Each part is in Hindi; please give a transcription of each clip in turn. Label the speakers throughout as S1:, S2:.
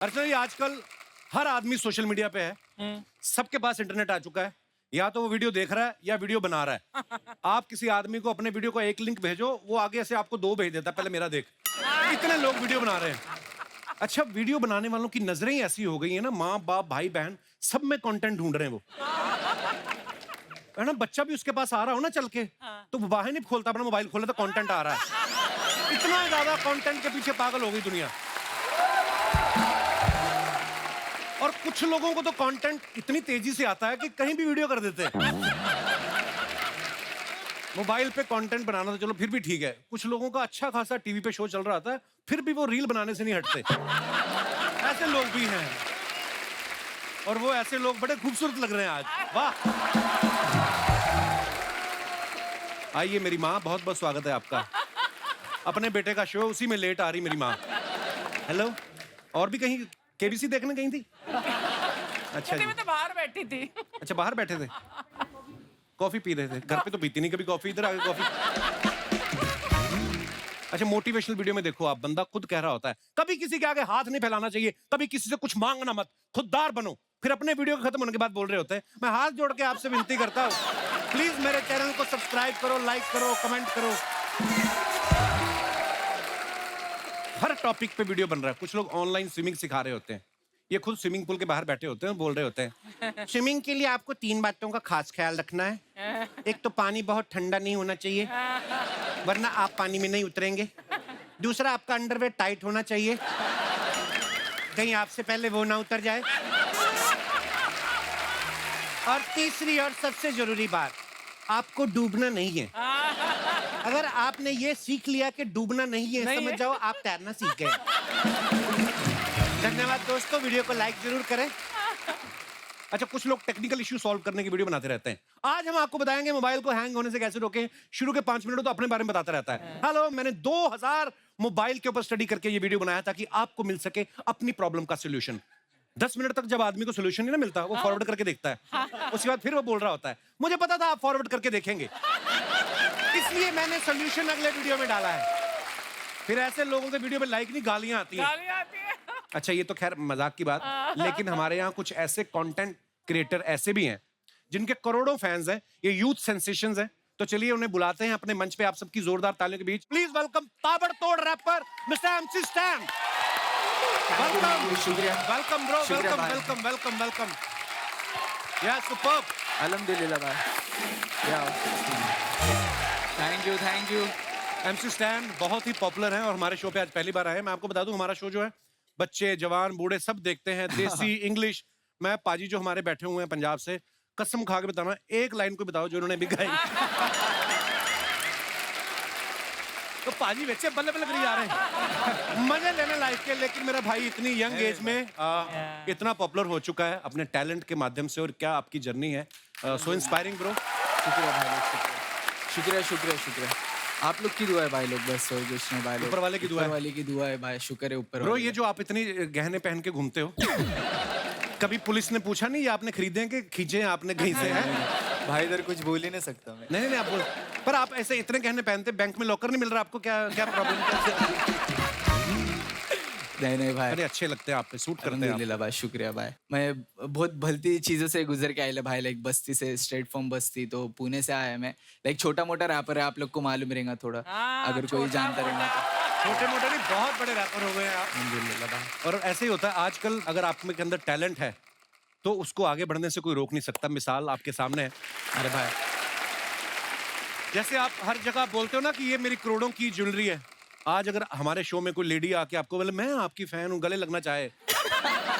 S1: अर्चना जी, आजकल हर आदमी सोशल मीडिया पे है। सबके पास इंटरनेट आ चुका है। या तो वो वीडियो देख रहा है या वीडियो बना रहा है। आप किसी आदमी को अपने वीडियो का एक लिंक भेजो, वो आगे से आपको 2 भेज देता है, पहले मेरा देख। इतने लोग वीडियो बना रहे हैं। अच्छा, वीडियो बनाने वालों की नजरें ही ऐसी हो गई है ना, माँ बाप भाई बहन सब में कंटेंट ढूंढ रहे हैं वो, है ना। बच्चा भी उसके पास आ रहा हो ना चल के, तो वो बाहर नहीं खोलता, अपना मोबाइल खोलता, तो कंटेंट आ रहा है। इतना ज्यादा कंटेंट के पीछे पागल हो गई दुनिया। और कुछ लोगों को तो कंटेंट इतनी तेजी से आता है कि कहीं भी वीडियो कर देते हैं। मोबाइल पे कंटेंट बनाना तो चलो फिर भी ठीक है, कुछ लोगों का अच्छा खासा टीवी पे शो चल रहा था, फिर भी वो रील बनाने से नहीं हटते। ऐसे लोग भी हैं, और वो ऐसे लोग बड़े खूबसूरत लग रहे हैं आज। वाह। आइए मेरी माँ, बहुत बहुत स्वागत है आपका। अपने बेटे का शो, उसी में लेट आ रही मेरी माँ। हेलो। और भी कहीं केबीसी देखने गई थी? अच्छा जी।
S2: मैं तो बाहर बैठी थी।
S1: अच्छा, बाहर बैठे थे, कॉफी पी रहे थे। घर पे तो पीती नहीं कभी कॉफी, इधर आके कॉफी। अच्छा, मोटिवेशनल वीडियो में देखो आप, बंदा खुद कह रहा होता है कभी किसी के आगे हाथ नहीं फैलाना चाहिए, कभी किसी से कुछ मांगना मत, खुददार बनो। फिर अपने वीडियो खत्म होने के बाद बोल रहे होते हैं, मैं हाथ जोड़ के आपसे विनती करता हूँ, प्लीज मेरे चैनल को सब्सक्राइब करो, लाइक करो, कमेंट करो। हर टॉपिक पे वीडियो बन रहा है। कुछ लोग ऑनलाइन स्विमिंग सिखा रहे होते हैं, ये खुद स्विमिंग पूल के बाहर बैठे होते हैं, बोल रहे होते हैं स्विमिंग के लिए आपको 3 बातों का खास ख्याल रखना है। एक तो पानी बहुत ठंडा नहीं होना चाहिए, वरना आप पानी में नहीं उतरेंगे। दूसरा, आपका अंडरवेयर टाइट होना चाहिए, कहीं आपसे पहले वो ना उतर जाए। और तीसरी और सबसे जरूरी बात, आपको डूबना नहीं है। अगर आपने ये सीख लिया कि डूबना नहीं है, समझ जाओ आप तैरना सीख गए। धन्यवाद दोस्तों, वीडियो को लाइक जरूर करें। अच्छा, कुछ लोग टेक्निकल इश्यू सॉल्व करने की वीडियो बनाते रहते हैं। आज हम आपको बताएंगे मोबाइल को हैंग होने से कैसे रोकें। शुरू के 5 मिनट तो अपने बारे में बताता रहता है। हेलो, मैंने 2000 मोबाइल के ऊपर स्टडी करके ये वीडियो बनाया ताकि आपको मिल सके अपनी प्रॉब्लम का सोल्यूशन। 10 मिनट तक जब आदमी को सोल्यूशन नहीं ना मिलता, वो फॉरवर्ड करके देखता है। उसके बाद फिर वो बोल रहा होता है, मुझे पता था आप फॉरवर्ड करके देखेंगे, इसलिए मैंने सोल्यूशन अगले वीडियो में डाला है। फिर ऐसे लोगों के वीडियो में लाइक नहीं, गालियां आती हैं। अच्छा, ये तो खैर मजाक की बात, लेकिन हमारे यहाँ कुछ ऐसे कंटेंट क्रिएटर ऐसे भी हैं जिनके करोड़ों फैंस हैं, ये यूथ सेंसेशंस हैं। तो चलिए उन्हें बुलाते हैं अपने मंच पे, आप सबकी जोरदार तालियों के बीच प्लीज वेलकम ताबड़तोड़ rapper mister MC Stan. Welcome.
S3: शुक्रिया।
S1: वेलकम ब्रो,
S3: शुक्रिया
S1: वेलकम
S3: भाई।
S1: Welcome welcome welcome. Yes, superb.
S3: अल्हम्दुलिल्लाह भाई। या थैंक यू।
S1: एमसी स्टैन बहुत ही पॉपुलर हैं और हमारे शो पे आज पहली बार आए हैं। मैं आपको बता दूं, हमारा शो जो है बच्चे जवान बूढ़े सब देखते हैं, देसी इंग्लिश। मैं पाजी जो हमारे बैठे हुए हैं पंजाब से, कसम खा के बताना, एक लाइन को बताओ जो उन्होंने भी गाई। तो पाजी बच्चे बल्ले बल्ले करी जा रहे हैं, मजे लेने लाइफ के। लेकिन मेरा भाई इतनी यंग एज में इतना पॉपुलर हो चुका है अपने टैलेंट के माध्यम से, और क्या आपकी जर्नी है, सो इंस्पायरिंग ब्रो।
S3: शुक्रिया भाई लोग, शुक्रिया। आप लोग की दुआ है भाई लोग, बस और कुछ नहीं भाई लोग।
S1: ऊपर वाले की दुआ है।
S3: ऊपर वाले की दुआ है भाई, शुक्र है ऊपर
S1: ब्रो,
S3: वाले
S1: ये जो आप इतनी गहने पहन के घूमते हो, कभी पुलिस ने पूछा नहीं ये आपने खरीदे हैं कि खींचे हैं आपने कहीं से? है
S3: का। भाई इधर कुछ बोल ही नहीं सकता मैं।
S1: नहीं, आप बोल, पर आप ऐसे इतने गहने पहनते, बैंक में लॉकर नहीं मिल रहा आपको? क्या प्रॉब्लम?
S3: नहीं भाई,
S1: अरे अच्छे लगते हैं, आप पे सूट करते हैं आप।
S3: अल्हम्दुलिल्लाह भाई, शुक्रिया भाई। मैं बहुत भलती चीज़ों से गुजर के आया भाई, लाइक बस्ती से, स्ट्रेट फॉर्म बस्ती, तो पुणे से आया मैं। लाइक छोटा मोटा रैपर है, आप लोग को मालूम रहेगा थोड़ा, अगर कोई जानता रहेगा तो।
S1: छोटे मोटे नहीं, बहुत बड़े रैपर हो गए हैं आप।
S3: अल्हम्दुलिल्लाह भाई।
S1: और ऐसे ही होता है आजकल, अगर आप में के अंदर टैलेंट है तो उसको आगे बढ़ने से कोई रोक नहीं सकता। मिसाल आपके सामने है।
S3: अरे भाई,
S1: जैसे आप हर जगह बोलते हो ना कि ये मेरी करोड़ों की ज्वेलरी है, आज अगर हमारे शो में कोई लेडी आके आपको बोले मैं आपकी फैन हूँ, गले लगना चाहे,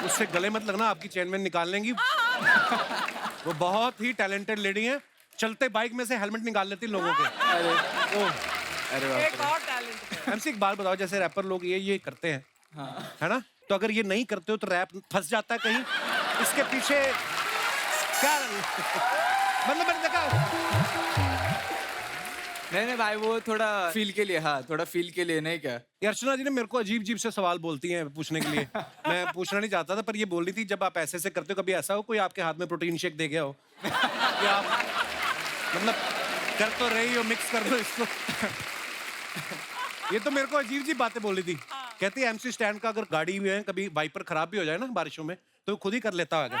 S1: उससे गले मत लगना, आपकी चेन में निकाल लेंगी। वो बहुत ही टैलेंटेड लेडी है, चलते बाइक में से हेलमेट निकाल लेती लोगों के।
S3: अरे बाप
S2: एक
S3: रे।
S2: और टैलेंट।
S1: एमसी, एक बात बताओ, जैसे रैपर लोग ये करते हैं,
S3: हाँ।
S1: है ना, तो अगर ये नहीं करते हो तो रैप फंस जाता है कहीं, इसके पीछे क्या मतलब? मैंने देखा
S3: नहीं भाई, वो थोड़ा फील के लिए, हाँ थोड़ा फील के लिए, नहीं क्या?
S1: ये अर्चना जी ने मेरे को अजीब अजीब से सवाल बोलती हैं पूछने के लिए। मैं पूछना नहीं चाहता था, पर ये बोल रही थी जब आप ऐसे करते हो, कभी ऐसा हो कोई आपके हाथ में प्रोटीन शेक दे गया हो कि आप मतलब कर तो रही हो, मिक्स कर दो इसको। ये तो मेरे को अजीब अजीब बातें बोल रही थी। कहती है एमसी स्टैंड का अगर गाड़ी में है कभी वाइपर खराब भी हो जाए ना बारिशों में तो खुद ही कर लेता होगा।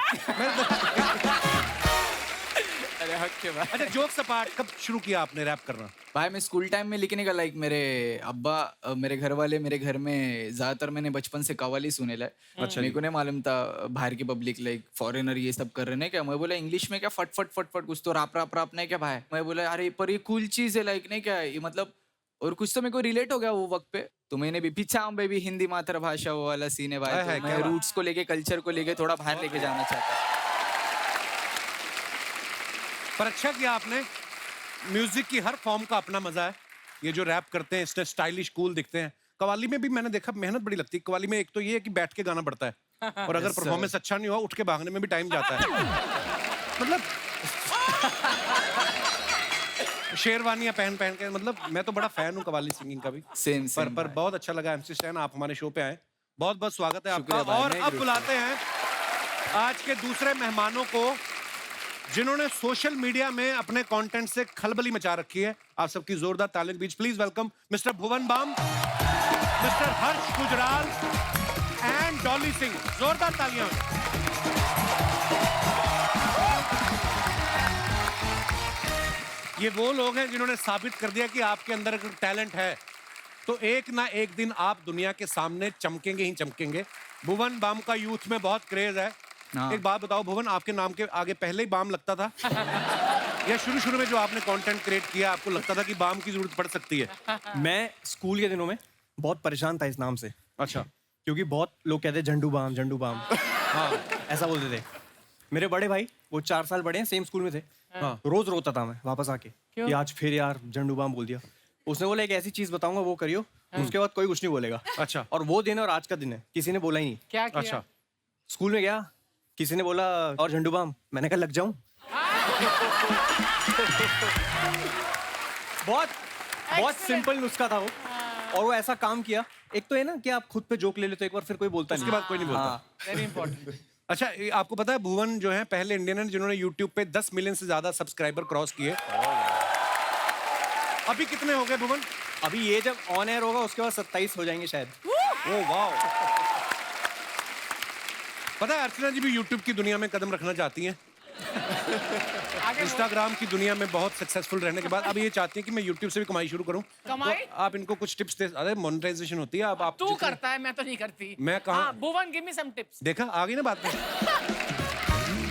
S3: अरे हक के भाई।
S1: अच्छा जोक सपाट कब शुरू किया आपने रैप करना?
S3: भाई मैं स्कूल टाइम में लिखने का लाइक मेरे अब्बा मेरे घर वाले मेरे घर में ज्यादातर मैंने बचपन से कव्वाली सुने ला। अच्छा मेरे को नहीं मालूम था बाहर की पब्लिक लाइक फॉरेनर ये सब कर रहे हैं क्या। मैं बोला इंग्लिश में क्या फट फट फट फट कुछ तो राप राप राप नहीं क्या भाई। मैं बोला अरे पर ये कूल चीज है लाइक नहीं क्या ये मतलब और कुछ तो मेरे को रिलेट हो गया वो वक्त पे। तो मैंने भी पीछा बेबी हिंदी मातृभाषा वो वाला सीन है भाई।
S1: है,
S3: तो
S1: क्या
S3: मैं
S1: बात।
S3: रूट्स को लेके कल्चर को लेके थोड़ा बाहर लेके जाना चाहता।
S1: पर अच्छा किया आपने। म्यूजिक की हर फॉर्म का अपना मजा है। ये जो रैप करते हैं इससे स्टाइलिश कूल दिखते हैं। कव्वाली में भी मैंने देखा मेहनत बड़ी लगती है। कव्वाली में एक तो ये है कि बैठ के गाना पड़ता है और अगर परफॉर्मेंस अच्छा नहीं हुआ उठ के भागने में भी टाइम जाता है। मतलब शेरवानियां पहन पहन के मतलब मैं तो बड़ा फैन हूँ कव्वाली सिंगिंग का भी।
S3: सेम
S1: पर बहुत अच्छा लगा एमसी स्टैन आप हमारे शो पे आए। बहुत बहुत स्वागत है आपका।
S3: शुक्रिया भाई,
S1: और
S3: मैं
S1: अब
S3: ग्रुप
S1: बुलाते हैं आज के दूसरे मेहमानों को जिन्होंने सोशल मीडिया में अपने कंटेंट से खलबली मचा रखी है। आप सबकी जोरदार तालियों के बीच please welcome mister Bhuvan Bam, mister Harsh Gujral and Dolly Singh. जोरदार तालियां। ये वो लोग हैं जिन्होंने साबित कर दिया कि आपके अंदर अगर टैलेंट है तो एक ना एक दिन आप दुनिया के सामने चमकेंगे ही चमकेंगे। भुवन बाम का यूथ में बहुत क्रेज है।
S3: हाँ।
S1: एक बात बताओ भुवन, आपके नाम के आगे पहले ही बाम लगता था या शुरू में जो आपने कंटेंट क्रिएट किया आपको लगता था कि बाम की जरूरत पड़ सकती है?
S2: मैं स्कूल के दिनों में बहुत परेशान था इस नाम से।
S1: अच्छा।
S2: क्योंकि बहुत लोग कहते झंडू बाम
S1: हाँ।
S2: ऐसा बोलते थे। मेरे बड़े भाई वो 4 साल बड़े हैं सेम स्कूल में थे।
S1: हाँ।
S2: रोज रोता था मैं वापस आके कि आज फिर यार झंडू बाम बोल दिया। उसने बोला एक ऐसी चीज बताऊंगा वो करियो उसके बाद कोई कुछ नहीं बोलेगा।
S1: अच्छा।
S2: और वो दिन और आज का दिन है किसी ने बोला ही नहीं।
S4: क्या किया?
S1: अच्छा।
S2: स्कूल में गया किसी ने बोला और झंडू बाम मैंने कहा लग जाऊं। बहुत सिंपल नुस्खा था वो और वो ऐसा काम किया। एक तो है ना कि आप खुद पे जोक ले लेते हो एक बार फिर कोई बोलता नहीं।
S1: उसके बाद कोई नहीं बोलता।
S2: हाँ।
S4: Very important.
S1: अच्छा ये आपको पता है भुवन जो है पहले इंडियन है जिन्होंने यूट्यूब पे 10 मिलियन से ज्यादा सब्सक्राइबर क्रॉस किए। अभी कितने हो गए भुवन?
S2: अभी ये जब ऑन एयर होगा उसके बाद 27 हो जाएंगे शायद।
S1: ओ वाह। पता है अर्चना जी भी यूट्यूब की दुनिया में कदम रखना चाहती हैं। इंस्टाग्राम की दुनिया में बहुत सक्सेसफुल रहने के बाद अब ये चाहती हैं कि मैं यूट्यूब से भी कमाई शुरू करूं।
S4: कमाई?
S1: तो आप इनको कुछ टिप्स दे। अरे मोनेटाइजेशन होती है। अब आप
S4: तू
S1: जितने-
S4: करता है, मैं तो नहीं करती।
S1: मैं कहाँ?
S4: हाँ, भुवन गिव मी सम टिप्स।
S1: देखा आ गई ना बात में।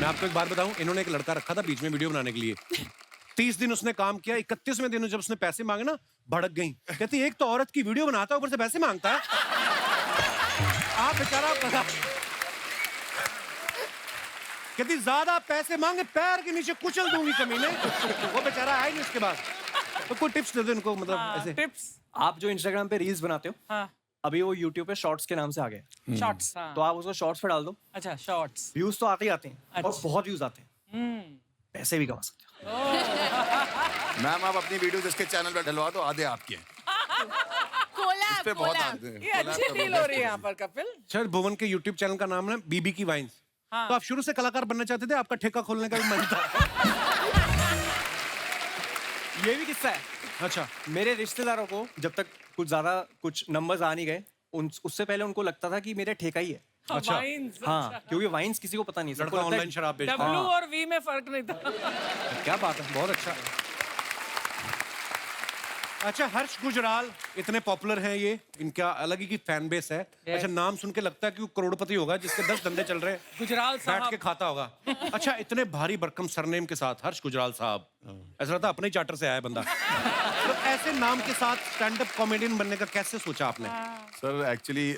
S1: मैं आपको एक बात बताऊं, इन्होंने एक लड़का रखा था बीच में वीडियो बनाने के लिए। 30 दिन उसने काम किया। 31वें दिन जब उसने पैसे मांगे ना भड़क गई। कहती एक तो औरत की वीडियो बनाता है ऊपर से पैसे मांगता है। आप बेचारा कहती ज्यादा पैसे मांगे पैर के नीचे कुचल दूंगी कमीने। वो बेचारा आया नहीं उसके बाद। तो कोई टिप्स दे दो इनको मतलब ऐसे।
S4: टिप्स।
S2: आप जो इंस्टाग्राम पे रील्स बनाते हो
S4: हाँ,
S2: अभी वो यूट्यूब पे शॉर्ट्स के नाम से आ गए।
S4: शॉर्ट्स। हाँ।
S2: तो आप उसको शॉर्ट्स पे डाल दो।
S4: अच्छा, शॉर्ट्स।
S2: व्यूज तो आते ही आते हैं और
S4: अच्छा।
S2: बहुत व्यूज आते हैं। पैसे भी कमा सकते हो।
S5: मैम आप अपनी वीडियोस इसके चैनल पे डलवा दो आधे आपके हैं। इस पे बहुत आते हैं।
S4: ये अच्छी डील हो रही है यहाँ पर कपिल।
S1: सर भुवन के यूट्यूब चैनल का नाम है बीबी की वाइन्स।
S4: हाँ।
S1: तो आप शुरू से कलाकार बनना चाहते थे? आपका ठेका खोलने का भी मन था?
S2: ये भी किस्सा है।
S1: अच्छा।
S2: मेरे रिश्तेदारों को जब तक कुछ नंबर्स आ नहीं गए उससे पहले उनको लगता था कि मेरे ठेका ही है।
S1: अच्छा।
S4: वाइन्स।
S2: हाँ क्योंकि वाइन्स किसी को पता नहीं। सबको
S1: लड़का
S2: लगता है
S1: ऑनलाइन शराब बेचता है।
S4: डब्ल्यू और वी में फर्क नहीं था।
S1: क्या बात है, बहुत अच्छा। अच्छा हर्ष गुजराल इतने पॉपुलर हैं ये, इनका अलग ही की फैन बेस है। अच्छा नाम सुन के लगता है कि वो करोड़पति होगा जिसके 10 धंधे चल रहे हैं।
S4: गुजराल
S1: बैठ के
S4: साहब।
S1: खाता होगा। अच्छा इतने भारी भरकम सरनेम के साथ हर्ष गुजराल साहब, ऐसा लगता है अपने ही चार्टर से आया है बंदा। तो ऐसे नाम के साथ स्टैंड अप कॉमेडियन बनने का कैसे सोचा आपने?
S5: सर एक्चुअली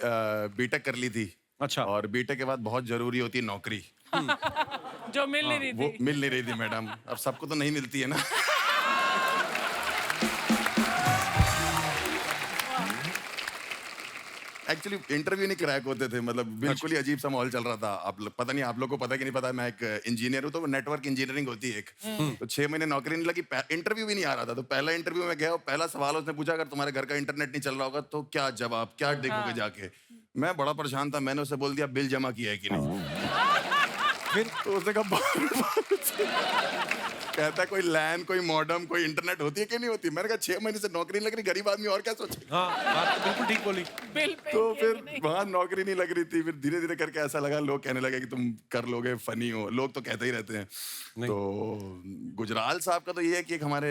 S5: बीटेक कर ली थी।
S1: अच्छा।
S5: और बीटेक के बाद बहुत जरूरी होती है नौकरी।
S4: जो मिल नहीं रही
S5: वो
S4: थी।
S5: मिल नहीं रही थी मैडम। अब सबको तो नहीं मिलती है ना। एक्चुअली इंटरव्यू नहीं क्रैक होते थे। मतलब बिल्कुल ही अजीब सा माहौल चल रहा था। पता नहीं आप लोग को पता कि नहीं पता, मैं एक इंजीनियर हूँ तो नेटवर्क इंजीनियरिंग होती है एक। तो 6 महीने नौकरी नहीं लगी, इंटरव्यू भी नहीं आ रहा था। तो पहला इंटरव्यू में गया, पहला सवाल उसने पूछा अगर तुम्हारे घर का इंटरनेट नहीं चल रहा होगा तो क्या जवाब, क्या देखोगे जाके। मैं बड़ा परेशान था, मैंने उसे बोल दिया बिल जमा किया है कि नहीं। फिर तो उसने कहा कहता है कोई लैन, कोई मॉडम, कोई इंटरनेट होती है कि नहीं होती? मैंने कहा 6 महीने से नौकरी नहीं लग रही, गरीब आदमी और क्या सोचे?
S1: हाँ, बात तो बिल्कुल ठीक बोली।
S4: बिल पे
S5: तो फिर वहां नौकरी नहीं लग रही थी, फिर धीरे धीरे करके ऐसा लगा, लोग कहने लगे कि तुम कर लोगे, फनी हो, लोग तो कहते ही रहते हैं। तो गुजराल साहब का तो ये है कि एक हमारे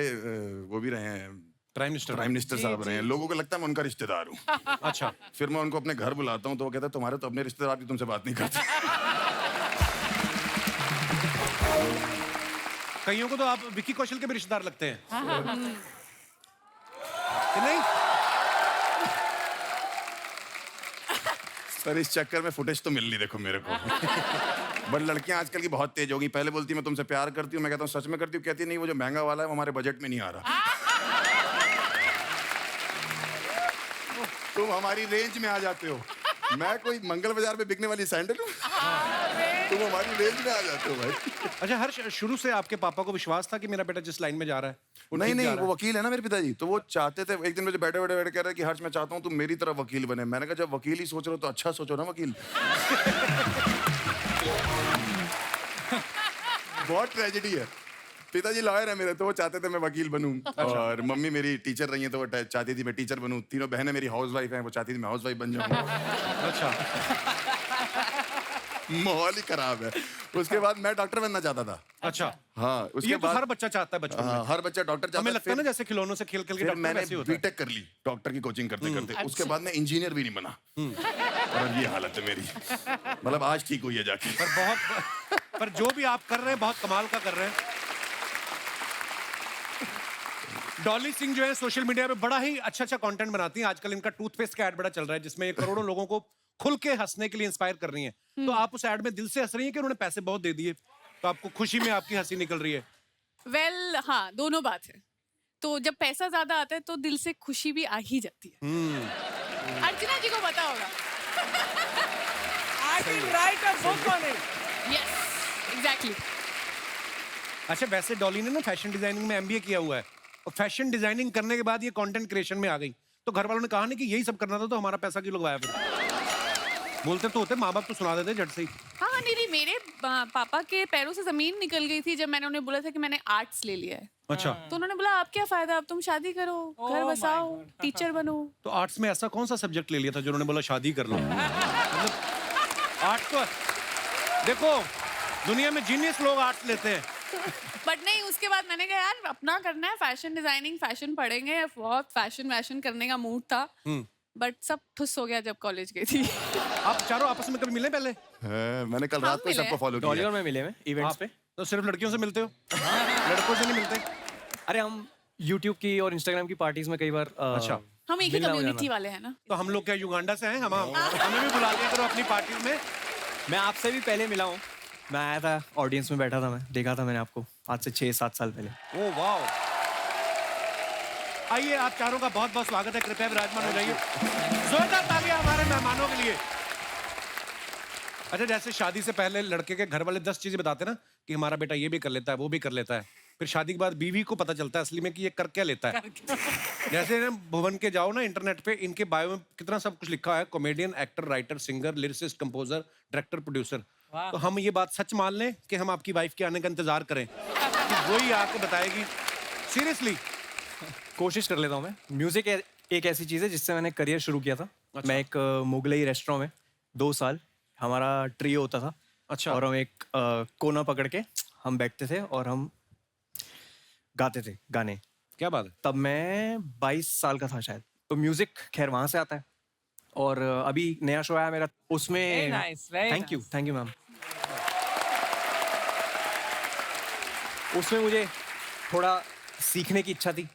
S5: वो भी रहे हैं,
S1: प्राइम मिनिस्टर
S5: साहब रहे हैं, लोगों को लगता है मैं उनका रिश्तेदार हूँ।
S1: अच्छा,
S5: फिर मैं उनको अपने घर बुलाता हूँ तो वो कहता है तुम्हारे तो अपने रिश्तेदार भी तुमसे बात नहीं करते।
S1: कईयों को तो आप विकी कौशल के भी रिश्तेदार लगते हैं कि नहीं?
S5: सर इस चक्कर में फुटेज तो मिल नहीं, देखो मेरे को। बट लड़कियां आजकल की बहुत तेज हो गई। पहले बोलती मैं तुमसे प्यार करती हूँ, मैं कहता हूँ सच में करती हूँ, कहती नहीं वो जो महंगा वाला है वो हमारे बजट में नहीं आ रहा। तुम हमारी रेंज में आ जाते हो। मैं कोई मंगल बाजार में बिकने वाली सैंडल हूँ? तुम हमारी रेंज में आ जाते हो भाई।
S1: अच्छा हर्ष, शुरू से आपके पापा को विश्वास था कि मेरा बेटा जिस लाइन में जा रहा है वो
S5: नहीं
S1: ठीक जा
S5: नहीं,
S1: रहा
S5: वो
S1: है?
S5: वकील है ना मेरे पिताजी, तो वो चाहते थे। एक दिन मुझे बैठे बैठे कह रहे कि हर्ष मैं चाहता हूँ तुम मेरी तरफ वकील बने। मैंने कहा जब वकील ही सोच रहे हो तो अच्छा सोचो ना वकील। बहुत ट्रेजेडी है। पिताजी लॉयर है मेरे, तो वो चाहते थे मैं वकील बनूं। और मम्मी मेरी टीचर रही है तो वो चाहती थी मैं टीचर बनूं। तीनों बहनें मेरी हाउसवाइफ हैं, वो चाहती थी मैं हाउसवाइफ बन जाऊं।
S1: अच्छा
S5: माहौल ही खराब है। उसके बाद मैं डॉक्टर बनना चाहता था।
S1: अच्छा,
S5: हाँ, उसके
S1: ये तो
S5: बाद
S1: हर बच्चा चाहता है बचपन में।
S5: हाँ, हर बच्चा डॉक्टर चाहता
S1: हमें
S5: है।
S1: लगता है ना जैसे खिलौनों से खेल खेल के
S5: फिर
S1: डॉक्टर
S5: मैंने
S1: वैसे ही होता है।
S5: बीटेक कर ली डॉक्टर की कोचिंग करते करते। उसके बाद मैं इंजीनियर भी नहीं बना। और अब ये हालत है मेरी। मतलब आज ठीक हुई है जाके।
S1: पर जो भी आप कर रहे हैं बहुत कमाल का कर रहे हैं। डॉली सिंह जो है सोशल मीडिया पे बड़ा ही अच्छा कंटेंट बनाती हैं। आजकल इनका टूथपेस्ट का ऐड बड़ा चल रहा है जिसमें ये करोड़ों लोगों को खुल के हंसने के लिए इंस्पायर कर रही हैं। तो आप उस ऐड में दिल से हंस रही हैं कि उन्होंने पैसे बहुत दे दिए तो आपको खुशी में आपकी हंसी निकल रही है?
S6: वेल हाँ, दोनों बात है। तो जब पैसा ज्यादा आता है तो दिल से खुशी भी आ ही जाती है। अर्चना जी को पता होगा।
S4: I can write a book on it.
S6: Yes, exactly.
S1: अच्छा, वैसे डॉली ने ना फैशन डिजाइनिंग में एमबीए किया हुआ है और फैशन डिजाइनिंग करने के बाद ये कंटेंट क्रिएशन में आ गई। तो घर वालों ने कहा ना कि यही सब करना था तो हमारा पैसा क्यों लगवाया फिर? बोलते तो होते, माँ बाप तो सुना देते झट से ही।
S6: हाँ नहीं, मेरे पापा के पैरों से जमीन निकल गई थी जब मैंने उन्हें बोला था कि मैंने आर्ट्स ले लिया है।
S1: अच्छा,
S6: तो उन्होंने बोला आप क्या फायदा, अब तुम शादी करो, घर बसाओ, टीचर बनो।
S1: तो आर्ट्स में ऐसा कौन सा सब्जेक्ट ले लिया था जो उन्होंने बोला शादी कर लो? मतलब आर्ट्स तो देखो दुनिया में जीनियस लोग आर्ट्स लेते हैं।
S6: बट नहीं, उसके बाद मैंने कहा यार अपना करना है, फैशन डिजाइनिंग, फैशन पढ़ेंगे। बहुत फैशन करने का मूड था, बट सब ठुस हो गया जब कॉलेज गई थी।
S1: आप चारों आपस में कभी मिले पहले?
S5: मैंने कल रात को
S6: मिले
S5: सबको फॉलो
S2: डॉली
S5: किया।
S2: और मैं मिले हैं इवेंट्स पे।
S1: तो सिर्फ लड़कियों से मिलते हो? लड़कों से नहीं मिलते?
S2: अरे हम यूट्यूब की और इंस्टाग्राम की पार्टीज में कई बार
S1: अच्छा,
S6: हम एक ही
S2: मिलना हो
S6: कम्युनिटी
S2: जाना।
S6: वाले हैं ना।
S1: तो हम लोग क्या युगांडा से हैं? हम हमें भी बुला लिया करो अपनी पार्टी में।
S2: मैं आपसे भी पहले मिला हूँ। मैं आया था, ऑडियंस में बैठा था, मैं देखा था मैंने आपको आज से 6-7 साल पहले।
S1: Oh wow. आइए, आप चारों का बहुत बहुत स्वागत है, कृपया विराजमान हो जाइए। जोरदार तालियां हमारे मेहमानों के लिए। अच्छा, जैसे शादी से पहले लड़के के घर वाले 10 चीजें बताते ना कि हमारा बेटा ये भी कर लेता है, वो भी कर लेता है, फिर शादी के बाद बीवी को पता चलता है असली में कि ये कर क्या लेता है। जैसे ना भुवन के जाओ ना इंटरनेट पे, इनके बायो में कितना सब कुछ लिखा है, comedian, actor, writer, singer, lyricist, composer, director, producer. तो हम ये बात सच मान लें कि हम आपकी वाइफ के आने का इंतजार करें कि वही आके बताएगी? सीरियसली?
S2: कोशिश कर लेता हूँ मैं। म्यूजिक एक ऐसी चीज़ है जिससे मैंने करियर शुरू किया था।
S1: अच्छा।
S2: मैं एक मुगलई रेस्टोरेंट में 2 साल हमारा ट्रियो होता था।
S1: अच्छा।
S2: और हम एक कोना पकड़ के हम बैठते थे और हम गाते थे गाने।
S1: क्या बात है।
S2: तब मैं 22 साल का था शायद। तो म्यूजिक खैर वहाँ से आता है। और अभी नया शो आया मेरा, उसमें
S4: Very nice, very
S2: thank you ma'am. उसमें मुझे थोड़ा सीखने की इच्छा थी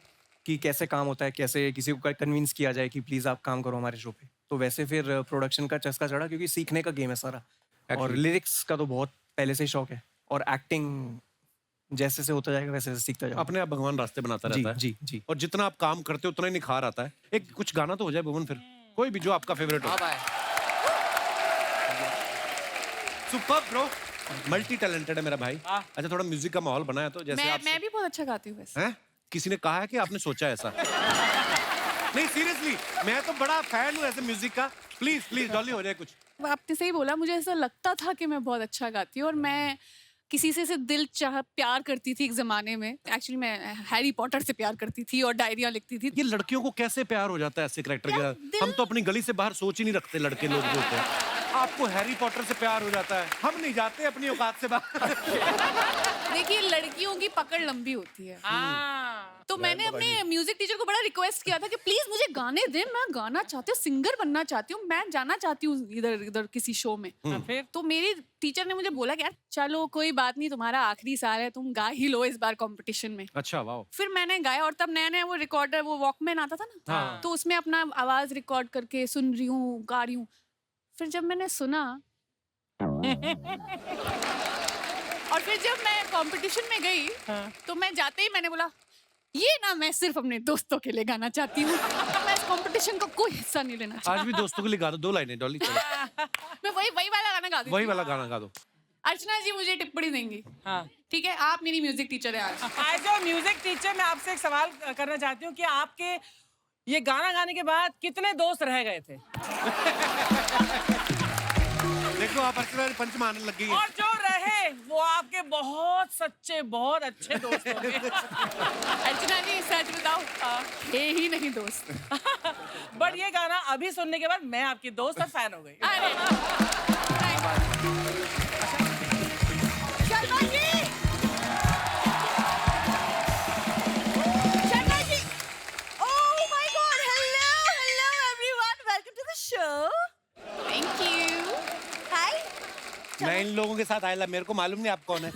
S2: कि कैसे काम होता है, कैसे किसी को कन्विंस किया जाए कि प्लीज़ आप काम करो हमारे शो पे। तो वैसे फिर प्रोडक्शन का चस्का चढ़ा क्योंकि सीखने का गेम है सारा। और लिरिक्स का तो बहुत पहले से ही शौक है और एक्टिंग जैसे से होता जाएगा वैसे सीखता जाएगा।
S1: अपने आप भगवान रास्ते बनाता रहता है।
S2: जी।
S1: और जितना आप काम करते हो उतना ही निखार आता है। एक कुछ गाना तो हो जाए भुवन, फिर कोई भी जो आपका फेवरेट हो। सुपर ब्रो, मल्टी टैलेंटेड है मेरा भाई। अच्छा, थोड़ा म्यूजिक का माहौल बनाया तो जैसे आप
S6: मैं भी बहुत अच्छा गाती हूँ वैसे।
S1: हैं? किसी ने कहा है कि आपने सोचा ऐसा? नहीं सीरियसली, मैं तो बड़ा फैन हूँ ऐसे म्यूजिक का। प्लीज डॉली हो जाए कुछ।
S6: आपने सही बोला, मुझे ऐसा लगता था कि मैं बहुत अच्छा गाती हूँ और मैं किसी से दिल चाह प्यार करती थी एक जमाने में। एक्चुअली मैं हैरी पॉटर से प्यार करती थी और डायरिया लिखती थी।
S1: ये लड़कियों को कैसे प्यार हो जाता है ऐसे कैरेक्टर के साथ? हम तो अपनी गली से बाहर सोच ही नहीं रखते लड़के लोग जो होते हैं। आपको हैरी पॉटर से प्यार हो जाता है, हम नहीं जाते अपनी औकात से बाहर।
S6: देखिए लड़कियों की पकड़ लंबी होती है।
S4: हाँ।
S6: तो मैंने अपने म्यूजिक टीचर को बड़ा रिक्वेस्ट किया था कि प्लीज मुझे गाने दे, मैं गाना चाहती हूँ, सिंगर बनना चाहती हूँ, मैं जाना चाहती हूँ इधर इधर किसी शो में।
S4: फिर
S6: तो मेरी टीचर ने मुझे बोला कि यार चलो कोई बात नहीं, तुम्हारा आखिरी साल है, तुम गा ही लो इस बार कंपटीशन में।
S1: अच्छा वाह।
S6: फिर मैंने गाया और तब नया नया वो रिकॉर्डर, वो वॉकमैन आता था ना,
S1: हाँ।
S6: तो उसमें अपना आवाज रिकॉर्ड करके सुन रही हूँ, गा रही हूँ। फिर जब मैंने सुना और फिर जब मैं कंपटीशन में गई तो मैं जाते ही मैंने बोला ये ना मैं सिर्फ अपने दोस्तों के लिए गाना चाहती हूँ, मैं इस कंपटीशन का कोई हिस्सा नहीं लेना चाहती।
S1: आज भी दोस्तों के लिए गा दो 2 लाइनें डॉली, चलो।
S6: मैं वही वाला गाना गा दूँ।
S1: वही वाला गाना गा दो।
S6: अर्चना जी मुझे टिप्पणी देंगी।
S4: हाँ।
S6: ठीक है, आप मेरी म्यूजिक टीचर है आज।
S4: एज अ म्यूजिक टीचर मैं आपसे एक सवाल करना चाहती हूँ कि आपके ये गाना गाने के बाद कितने दोस्त रह गए थे?
S1: देखो आप अर्चना पंच मारने लग गई है।
S4: और जो रहे वो आपके बहुत सच्चे, बहुत अच्छे दोस्त होंगे।
S6: अर्चना जी सच बताओ, ये ही नहीं दोस्त।
S4: बट ये गाना अभी सुनने के बाद मैं आपकी दोस्त और फैन हो गई।
S6: अरे Sharma ji, Sharma ji, oh my god, hello everyone, welcome to the show. Thank you. Hi.
S1: मैं इन लोगों के साथ आया, मेरे को मालूम नहीं आप कौन है।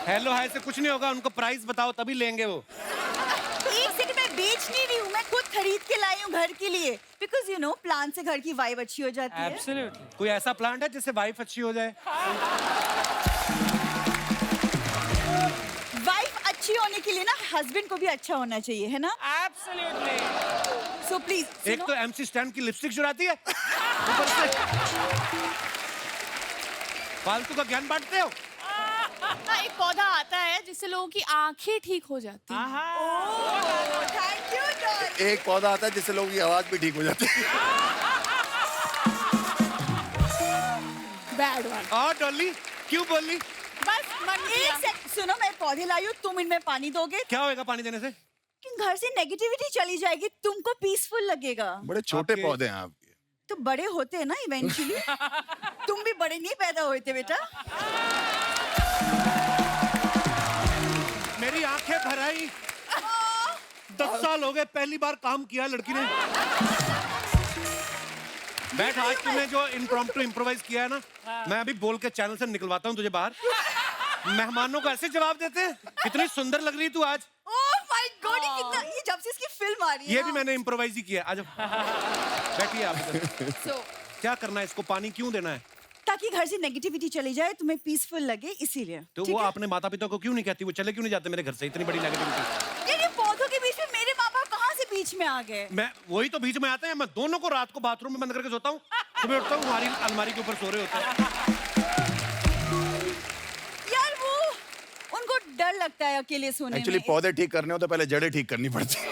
S1: हेलो हाय से कुछ नहीं होगा, उनको प्राइस बताओ तभी लेंगे वो।
S7: एक सेकंड, मैं बेच नहीं रही हूँ, मैं खुद खरीद के लाई हूँ घर के लिए, बिकॉज यू नो प्लांट से घर की वाइब अच्छी हो जाती है।
S4: एब्सोल्युटली।
S1: कोई ऐसा प्लांट है जिससे वाइफ अच्छी हो जाए?
S7: वाइफ अच्छी होने के लिए ना हस्बैंड को भी अच्छा होना चाहिए, है ना?
S4: एब्सोल्युटली।
S7: सो प्लीज
S1: एक तो एमसी स्टैंड की लिपस्टिक चुराती है, ऊपर से फालतू का ज्ञान बांटते हो।
S6: हाँ, एक पौधा आता है जिससे लोगों की आंखें ठीक हो जाती हैं।
S7: Thank you doll.
S5: एक पौधा आता है जिससे लोगों की आवाज भी ठीक हो जाती है।
S6: Bad one.
S1: और डॉली क्यों बोली?
S6: बस मन
S7: एक सेकंड सुनो, मैं पौधे लाई हूँ, तुम इनमें पानी दोगे?
S1: क्या होएगा पानी देने से?
S7: कि घर से नेगेटिविटी चली जाएगी, तुमको पीसफुल लगेगा।
S5: बड़े छोटे
S1: आपके-
S5: पौधे हैं आपके।
S7: तो बड़े होते हैं ना इवेंचुअली। तुम भी बड़े नहीं पैदा हुए थे बेटा।
S1: मेरी आंखें भर आई। 10 साल हो गए, पहली बार काम किया लड़की ने। बैठ, आज तूने जो इम्प्रॉम्प्टू इम्प्रोवाइज किया है ना, मैं अभी बोल के चैनल से निकलवाता हूँ तुझे बाहर। मेहमानों को ऐसे जवाब देते हैं। कितनी सुंदर लग रही तू आज।
S7: ओह माय गॉड, ये जब से इसकी फिल्म आ रही है
S1: ये
S7: ना।
S1: भी मैंने इम्प्रोवाइज ही किया। आज बैठिए आप इधर।
S6: So,
S1: क्या करना है इसको? पानी क्यों देना है?
S7: ताकि घर से नेगेटिविटी चली जाए, तुम्हें पीसफुल लगे, इसीलिए।
S1: तो
S7: ठीक
S1: वो
S7: है?
S1: अपने माता पिता को क्यों नहीं कहती? वो चले क्यों नहीं जाते मेरे घर से? इतनी बड़ी नेगेटिविटी।
S7: ये पौधों के बीच में मेरे माँ बाप कहाँ से बीच में आ गए?
S1: मैं वही तो बीच में आते हैं। मैं दोनों को रात को बाथरूम में बंद करके सोता हूँ, सुबह उठता हूँ हमारी अलमारी के ऊपर सो रहे होते हैं।
S7: यार वो उनको डर लगता है अकेले सोने
S5: एक्चुअली
S7: में।
S5: पौधे ठीक करने हो तो पहले जड़ें ठीक करनी पड़ती है।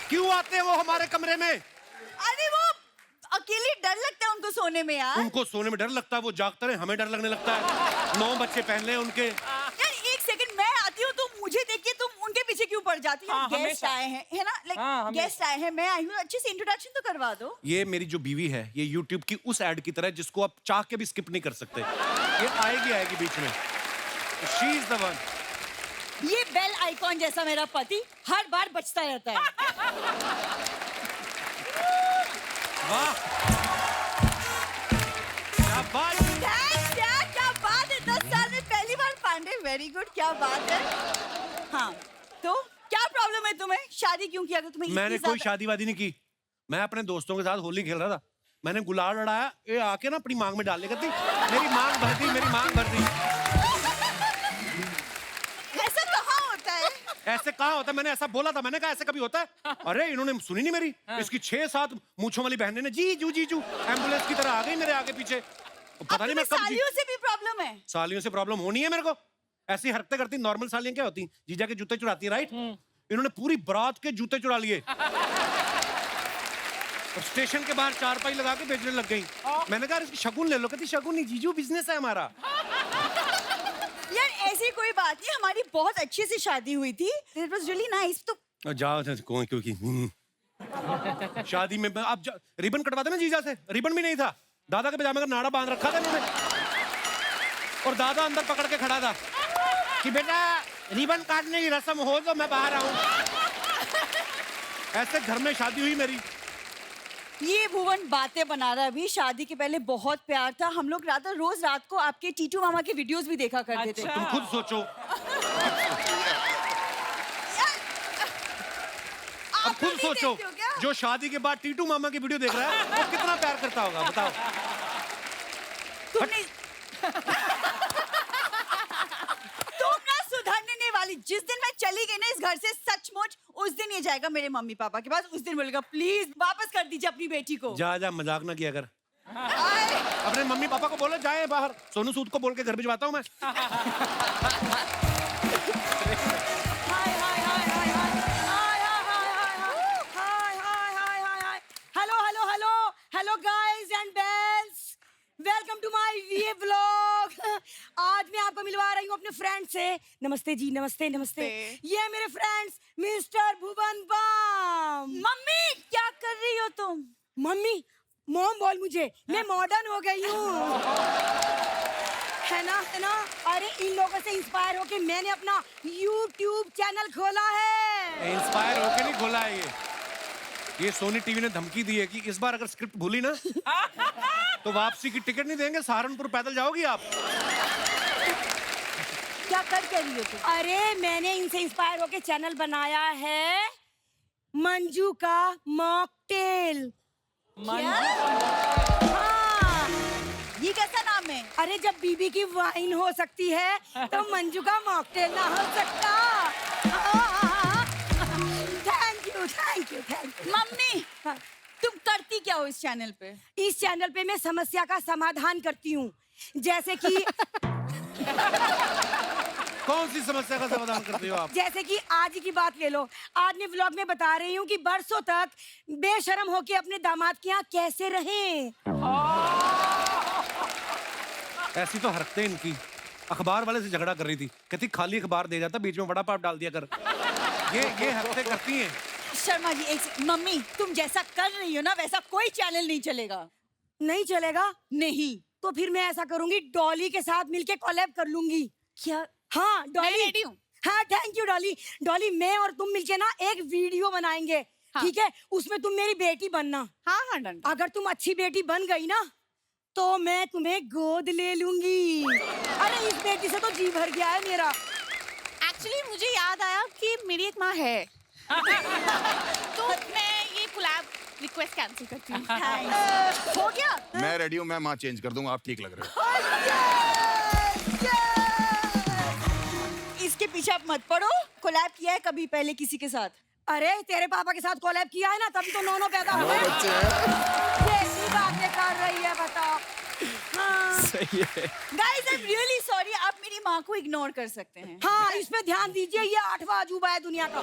S1: क्यों आते हैं वो हमारे कमरे में?
S7: अरे वो अकेले डर लगता है उनको सोने में यार।
S1: उनको सोने में डर लगता है, वो जागते रहे, हमें डर लगने लगता है। 9 बच्चे पहले उनके।
S7: यार एक सेकंड, मैं आती हूँ, तुम मुझे देख के तुम उनके पीछे क्यों पड़ जाती हो?
S4: हाँ,
S7: गेस्ट
S4: हमेशा।
S7: आए हैं, है ना?
S4: हाँ,
S7: लाइक
S4: हमेशा।
S7: गेस्ट आए हैं, मैं आई हूँ, अच्छे से इंट्रोडक्शन तो करवा दो।
S1: ये मेरी जो बीवी है, ये YouTube की उस एड की तरह है जिसको आप चाह के भी स्किप नहीं कर सकते। ये आएगी बीच में। She is the one.
S7: ये बेल आइकॉन जैसा मेरा पति हर बार बचता रहता है।
S1: वाह, क्या बात।
S7: थैंक्स यार, क्या बात है, 10 साल में पहली बार पांडे, वेरी गुड, क्या बात है। हाँ, तो क्या प्रॉब्लम है तुम्हें? शादी क्यों किया? अगर तुम्हें
S1: मैंने
S7: इतनी
S1: कोई
S7: ज्यादा-
S1: शादी वादी नहीं की। मैं अपने दोस्तों के साथ होली खेल रहा था। मैंने गुलाल लड़ाया, ये आके ना अपनी मांग में डालने करती। मेरी मांग भर दी, मेरी मांग भर दी।
S7: ऐसा कहाँ होता है?
S1: ऐसे कहाँ होता है? मैंने ऐसा बोला था, मैंने कहा ऐसे कभी होता है? अरे इन्होंने सुनी नहीं मेरी। इसकी 6-7 मूंछों वाली बहनें ने जीजू जीजू एम्बुलेंस की तरह आ गई मेरे आगे पीछे। पता
S7: अब
S1: नहीं मैं
S7: तुम्हें
S1: कब
S7: सालियों से भी प्रॉब्लम है?
S1: सालियों से प्रॉब्लम होनी है मेरे को। ऐसी हरकतें करती नॉर्मल सालियां क्या होती? जीजा के जूते चुराती है, राइट? इन्होंने पूरी बारात के जूते चुरा लिए। और स्टेशन के बाहर चारपाई लगा के बेचने लग गई। मैंने कहा इसकी शगुन ले लो, कहती शगुन नहीं जीजू, बिजनेस है हमारा।
S7: यार ऐसी कोई बात नहीं, हमारी बहुत अच्छी सी शादी हुई थी। It was really nice. तो
S1: जाओ कौन क्योंकि शादी में आप रिबन कटवा देना जीजा से, रिबन भी नहीं था, दादा के पजामे का नाड़ा बांध रखा था इन्होंने, और दादा अंदर पकड़ के खड़ा था कि बेटा रिबन काटने की रस्म हो तो मैं बाहर आऊं। ऐसे घर में शादी हुई मेरी।
S7: ये भुवन बातें बना रहा है, अभी शादी के पहले बहुत प्यार था। हम लोग रोज रात को आपके टीटू मामा के वीडियोस भी देखा करते थे।
S1: तुम खुद सोचो, अब खुद सोचो, जो शादी के बाद टीटू मामा की वीडियो देख रहा है वो कितना प्यार करता होगा, बताओ।
S7: तुमने तुम ना सुधरने नहीं वाली। जिस दिन मैं चली गई ना इस घर से, सचमुच उस दिन ये जाएगा मेरे मम्मी पापा के पास, उस दिन बोलेगा प्लीज वापस कर दीजिए अपनी बेटी को।
S1: जा मजाक ना किया कर। अपने मम्मी पापा को बोलो जाए बाहर, सोनू सूद को बोल के घर भिजवाता हूँ मैं।
S8: Hello guys and bells, welcome to my VA vlog. आज मैं आपको मिलवा रही हूँ अपने फ्रेंड से। नमस्ते जी, नमस्ते नमस्ते। ये मेरे friends mister Bhuvan balm.
S7: Mummy क्या कर रही हो तुम?
S8: मम्मी मॉम बोल मुझे, मैं मॉडर्न हो गई हूँ। है ना? अरे इन लोगों से इंस्पायर होके मैंने अपना YouTube चैनल खोला है।
S1: इंस्पायर होके नहीं खोला है ये सोनी टीवी ने धमकी दी है कि इस बार अगर स्क्रिप्ट भूली ना तो वापसी की टिकट नहीं देंगे, सहारनपुर पैदल जाओगी आप।
S7: क्या कर रही हो तुम?
S8: अरे मैंने इनसे इंस्पायर होके चैनल बनाया है मंजू का मॉकटेल। हाँ,
S7: ये कैसा नाम है?
S8: अरे जब बीबी की वाइन हो सकती है तो मंजू का मॉकटेल ना हो सकता। Thank you.
S7: मम्मी तुम करती क्या हो इस चैनल पे?
S8: इस चैनल पे मैं समस्या का समाधान करती हूँ, जैसे कि
S1: कौन सी समस्या का समाधान करती हो आप?
S8: जैसे कि आज की बात ले लो। आज मैं व्लॉग में बता रही हूँ कि बरसों तक बेशर्म होके अपने दामाद के यहाँ कैसे रहें।
S1: ऐसी तो हरकतें इनकी। अखबार वाले से झगड़ा कर रही थी, कहती खाली अखबार दे जाता, बीच में वड़ा पाव डाल दिया कर। ये हरकतें करती हैं।
S7: शर्मा जी मम्मी तुम जैसा कर रही हो ना वैसा कोई चैनल नहीं चलेगा।
S8: नहीं चलेगा?
S7: नहीं
S8: तो फिर मैं ऐसा करूंगी, डॉली के साथ मिलके कोलैब कर लूंगी।
S7: क्या?
S8: हाँ डॉली,
S7: मैं रेडी हूँ।
S8: हाँ थैंक यू डॉली। डॉली मैं और तुम मिलके ना एक वीडियो बनाएंगे।
S7: हाँ।
S8: ठीक है, उसमें तुम मेरी बेटी बनना।
S7: हाँ डन।
S8: अगर तुम अच्छी बेटी बन गई ना तो मैं तुम्हें गोद ले लूंगी। अरे इस बेटी से तो जी भर गया है मेरा।
S6: एक्चुअली मुझे याद आया कि मेरी एक माँ है। तो मैं ये कोलैब रिक्वेस्ट कैंसिल करती हूँ।
S7: हो गया?
S5: मैं रेडी हूँ, मैं माँ चेंज कर दूंगा, आप ठीक लग रहे हो।
S7: इसके पीछे आप मत पड़ो। कोलैब किया है कभी पहले किसी के साथ?
S8: अरे तेरे पापा के साथ कोलैब किया है ना, तभी तो नौ पैदा हुए। कैसी बातें कर रही है बताओ। हाँ।
S3: सही है।
S7: Guys, I'm really sorry, आप मेरी माँ को इग्नोर कर सकते हैं।
S8: हाँ इस पे ध्यान दीजिए, ये 8वां अजूबा है दुनिया का।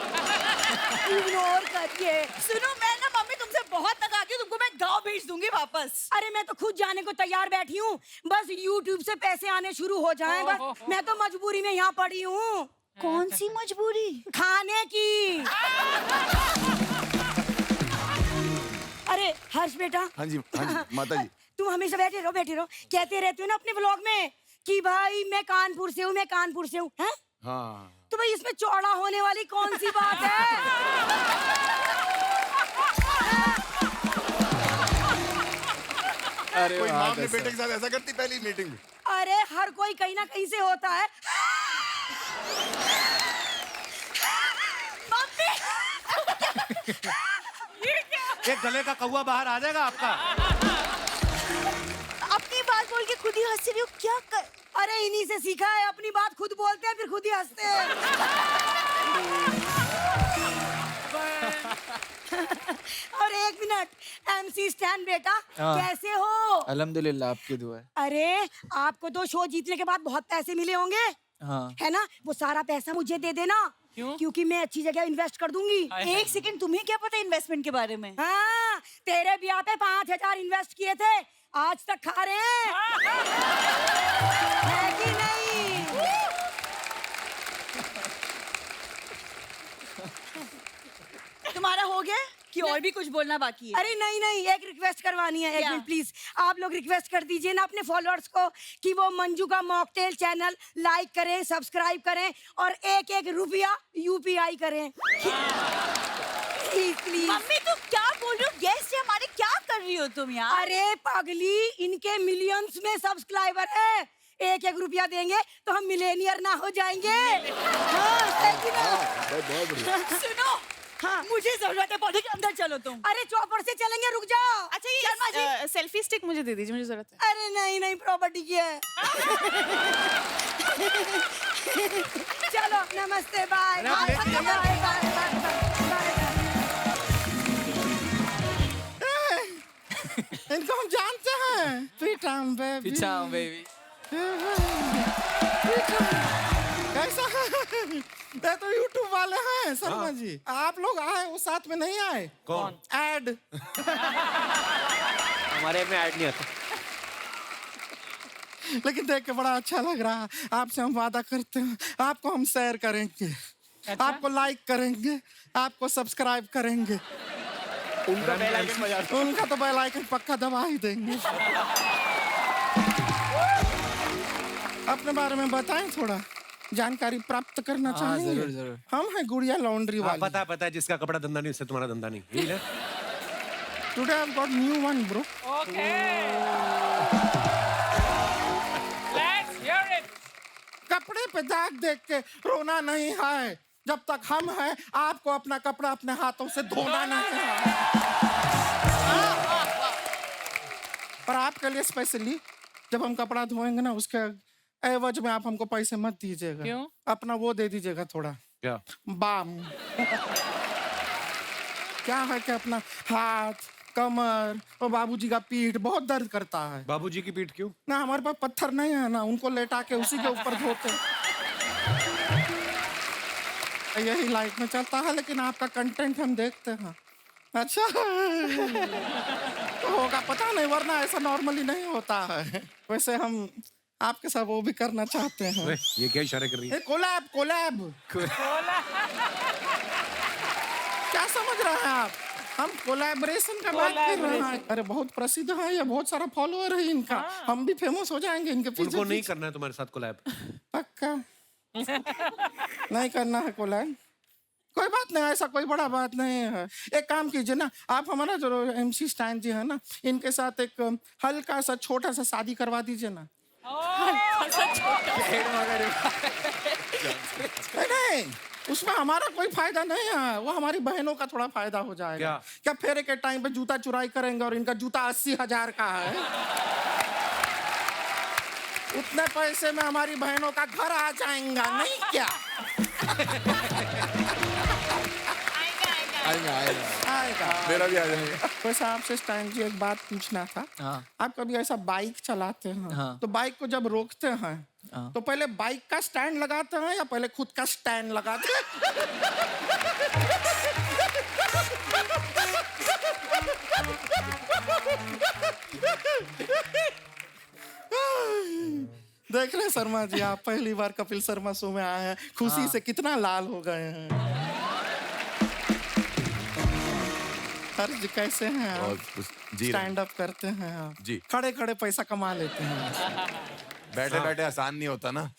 S8: इग्नोर करिए।
S7: सुनो मैं ना मम्मी तुमसे बहुत नकाती हूँ, तुमको मैं गाँव भेज दूंगी वापस।
S8: अरे मैं तो खुद जाने को तैयार बैठी हूँ, बस YouTube से पैसे आने शुरू हो जाएं बस। मैं तो मजबूरी में यहाँ पड़ी हूँ।
S7: कौन सी मजबूरी?
S8: खाने की। अरे हर्ष बेटा।
S5: हाँ जी माता जी।
S8: तुम हमेशा बैठे रहो कहते रहते हो ना अपने व्लॉग में कि भाई मैं कानपुर से हूँ हैं?
S5: हाँ
S8: तो भाई इसमें चौड़ा होने वाली कौन सी बात है?
S3: अरे
S5: कोई
S3: वाह,
S5: माँ अपने
S3: कैसा?
S5: बेटे के साथ ऐसा करती पहली मीटिंग में?
S8: अरे हर कोई कहीं ना कहीं से होता है।
S1: एक गले का कौवा बाहर आ जाएगा आपका।
S7: अपनी बात बोल के खुद ही हंस रही हो, क्या कर?
S8: अरे इन्हीं से सीखा है, अपनी बात खुद बोलते हैं फिर खुद ही हंसते हैं। और एक मिनट, MC स्टैन बेटा कैसे हो?
S3: अल्हम्दुलिल्लाह, आपकी दुआ है।
S8: अरे आपको तो शो जीतने के बाद बहुत पैसे मिले होंगे।
S3: हाँ
S8: है ना, वो सारा पैसा मुझे दे देना।
S4: क्यों?
S8: क्योंकि मैं अच्छी जगह इन्वेस्ट कर दूंगी।
S7: एक सेकंड, तुम्हें क्या पता इन्वेस्टमेंट के बारे में?
S8: हाँ, तेरे ब्याह पे 5,000 इन्वेस्ट किए थे, आज तक खा रहे हैं। है कि नहीं?
S7: तुम्हारा हो गया कि और भी कुछ बोलना बाकी है?
S8: अरे नहीं नहीं, एक रिक्वेस्ट करवानी है। एक
S7: क्या?
S8: मिनट प्लीज, आप लोग रिक्वेस्ट कर दीजिए ना अपने फॉलोअर्स को कि वो मंजू का मॉकटेल चैनल लाइक करें, सब्सक्राइब करें और एक एक रुपया यूपीआई करें। Please please.
S7: मम्मी तुम क्या बोल रही हो? गेस्ट है हमारे, क्या कर रही हो तुम यार?
S8: अरे पगली, इनके मिलियंस में सब्सक्राइबर है, एक एक रुपया देंगे तो हम मिलेनियर ना हो जाएंगे। हाँ, है कि ना?
S7: सुनो,
S8: हाँ।
S7: मुझे जरूरत है पौधे के अंदर, चलो तुम।
S8: अरे चौपर से चलेंगे, रुक जाओ।
S7: अच्छा
S6: शर्मा
S7: ये
S6: जी सेल्फी स्टिक मुझे दे दीजिए, मुझे जरूरत है।
S8: अरे नहीं नहीं, प्रॉपर्टी की है। चलो नमस्ते, बाय
S1: अरे आप लेट
S8: बाय बाय बाय।
S9: इनको हम जानते हैं। पीटम बेबी,
S3: पीछा बेबी।
S9: कैसा है? ये तो यूट्यूब वाले हैं शर्मा जी। आप लोग आए, वो साथ में नहीं आए।
S1: कौन?
S9: ऐड।
S2: हमारे में ऐड नहीं आता।
S9: लेकिन देख के बड़ा अच्छा लग रहा है। आपसे हम वादा करते हैं, आपको हम शेयर करेंगे, आपको लाइक करेंगे, आपको सब्सक्राइब करेंगे।
S2: उनका बेल आइकन बजा दो।
S9: उनका तो बेल आइकन पक्का दबा ही देंगे। अपने बारे में बताएं, थोड़ा जानकारी प्राप्त करना
S3: हाँ,
S9: चाहेंगे।
S3: जरूर, जरूर।
S9: हम हैं गुड़िया लॉन्ड्री वाले।
S1: पता है, जिसका कपड़ा धंधा नहीं उससे तुम्हारा धंधा नहीं, यही ना?
S9: Today I got new one bro.
S4: Okay, let's hear it.
S9: कपड़े पे दाग देख के रोना नहीं है। जब तक हम हैं, आपको अपना कपड़ा अपने हाथों से धोना नहीं है। पर आपके लिए स्पेशली जब हम कपड़ा धोएंगे ना, उसके एवज में आप हमको पैसे मत दीजिएगा।
S4: क्यों?
S9: अपना वो दे दीजिएगा थोड़ा,
S1: क्या?
S9: बाम। क्या है कि अपना हाथ, कमर और बाबूजी का पीठ बहुत दर्द करता है।
S1: बाबूजी की पीठ क्यों?
S9: ना हमारे पास पत्थर नहीं है ना, उनको लेटा के उसी के ऊपर धोते। यही लाइफ में चलता है, लेकिन आपका कंटेंट हम देखते हैं। अच्छा तो होगा पता नहीं, वरना ऐसा नॉर्मली नहीं होता है। वैसे हम आपके साथ वो भी करना चाहते हैं।
S1: ओए, ये क्या इशारे कर रही है?
S9: Collab collab. क्या समझ रहे हैं आप? हम कोलैबोरेशन का बात कर रहे हैं। अरे बहुत प्रसिद्ध है ये, बहुत सारा फॉलोअर है इनका। हम भी फेमस हो जाएंगे इनके पीछे।
S1: उनको नहीं करना है तुम्हारे साथ कोलैब।
S9: पक्का नहीं करना है कोलैब। कोई बात नहीं, ऐसा कोई बड़ा बात नहीं है। एक काम कीजिए ना, आप हमारा जो MC स्टैन जी है ना, इनके साथ एक हल्का सा छोटा सा शादी करवा दीजिए ना। नहीं, उसमें हमारा कोई फायदा नहीं है, वो हमारी बहनों का थोड़ा फायदा हो जाएगा। क्या फेरे के टाइम पे जूता चुराई करेंगे और इनका जूता 80,000 का है। उतने पैसे में हमारी बहनों का घर आ जाएगा, नहीं क्या? आएगा।
S5: मेरा भी आ जाएगा।
S9: वैसे आपसे स्टैन जी एक बात पूछना था।
S3: हाँ।
S9: आप कभी ऐसा बाइक चलाते हैं
S3: हाँ।
S9: तो बाइक को जब रोकते हैं
S3: हाँ।
S9: तो पहले बाइक का स्टैंड लगाते हैं या पहले खुद का स्टैंड लगाते हैं? देख रहे हैं शर्मा जी, आप पहली बार कपिल शर्मा शो में आए हैं, खुशी से कितना लाल हो गए हैं। सर जी कैसे हैं
S5: और
S9: आप?
S5: कुछ जी रहे
S9: स्टैंड अप करते हैं आप?
S5: जी।
S9: खड़े खड़े पैसा कमा लेते हैं।
S5: बैठे बैठे आसान नहीं होता ना।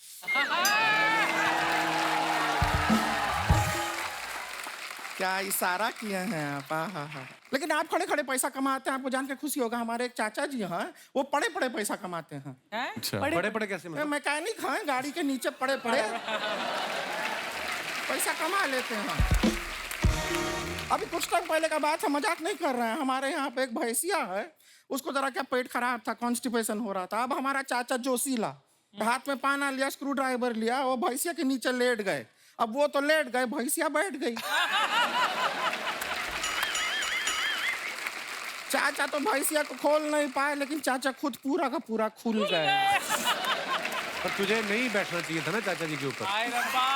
S9: क्या इशारा किए हैं आप? हाँ। लेकिन आप खड़े खड़े पैसा कमाते हैं, आपको जान के खुशी होगा। हमारे एक चाचा जी हैं, वो पड़े पड़े पैसा कमाते हैं।
S1: बड़े बड़े कैसे मतलब?
S9: मैकेनिक हैं, गाड़ी के नीचे पड़े पड़े पैसा कमा लेते हैं। अभी कुछ टाइम पहले का बात है, मजाक नहीं कर रहे हैं। हमारे यहाँ पे एक भैंसिया है, उसको जरा क्या पेट खराब था, कॉन्स्टिपेशन हो रहा था। अब हमारा चाचा जोशीला हाथ में पाना लिया, स्क्रू ड्राइवर लिया, वो भैंसिया के नीचे लेट गए। अब वो तो लेट गए, भैंसिया बैठ गई। चाचा तो भैंसिया को खोल नहीं पाए, लेकिन चाचा खुद पूरा का पूरा खुल गए।
S1: पर तुझे नहीं बैठना चाहिए था ना चाचा जी के ऊपर।
S4: हाय रब्बा।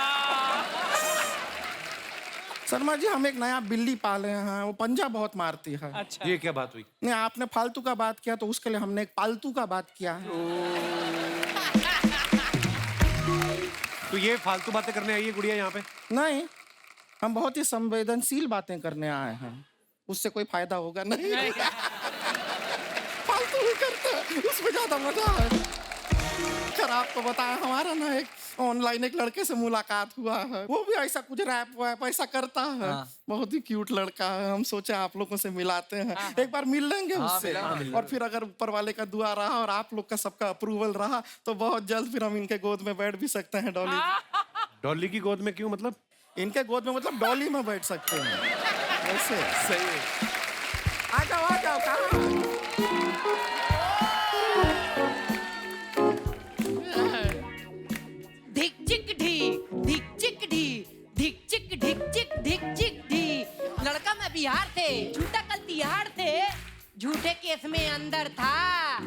S9: शर्मा जी हम एक नया बिल्ली पाले हैं, वो पंजा बहुत मारती है।
S4: अच्छा।
S1: ये क्या बात हुई?
S9: नहीं आपने फालतू का बात किया तो उसके लिए हमने एक पालतू का बात किया है।
S1: तो ये फालतू बातें करने आई है गुड़िया यहाँ पे?
S9: नहीं, हम बहुत ही संवेदनशील बातें करने आए हैं, उससे कोई फायदा होगा नहीं। फालतू ही करते हैं, उसमें ज्यादा मजा है। खैर आपको बताया हमारा ना एक ऑनलाइन एक लड़के से मुलाकात हुआ है, वो भी ऐसा कुछ रैप वैप ऐसा करता है। बहुत ही क्यूट लड़का है, हम सोचे आप लोगों से मिलाते हैं, एक बार मिल लेंगे उससे। और फिर अगर ऊपर वाले का दुआ रहा और आप लोग का सबका अप्रूवल रहा तो बहुत जल्द फिर हम इनके गोद में बैठ भी सकते हैं। डॉली
S1: डॉली की गोद में क्यों मतलब?
S9: इनके गोद में मतलब डॉली में बैठ सकते हैं ऐसे।
S2: सही है।
S9: आ जाओ कहाँ?
S8: धिक चिक ढी, धिक चिक ढी, धिक चिक ढिक चिक धिक चिक ढी। लड़का मैं बिहार से, झूठा कल तिहाड़ से, झूठे केस में अंदर था,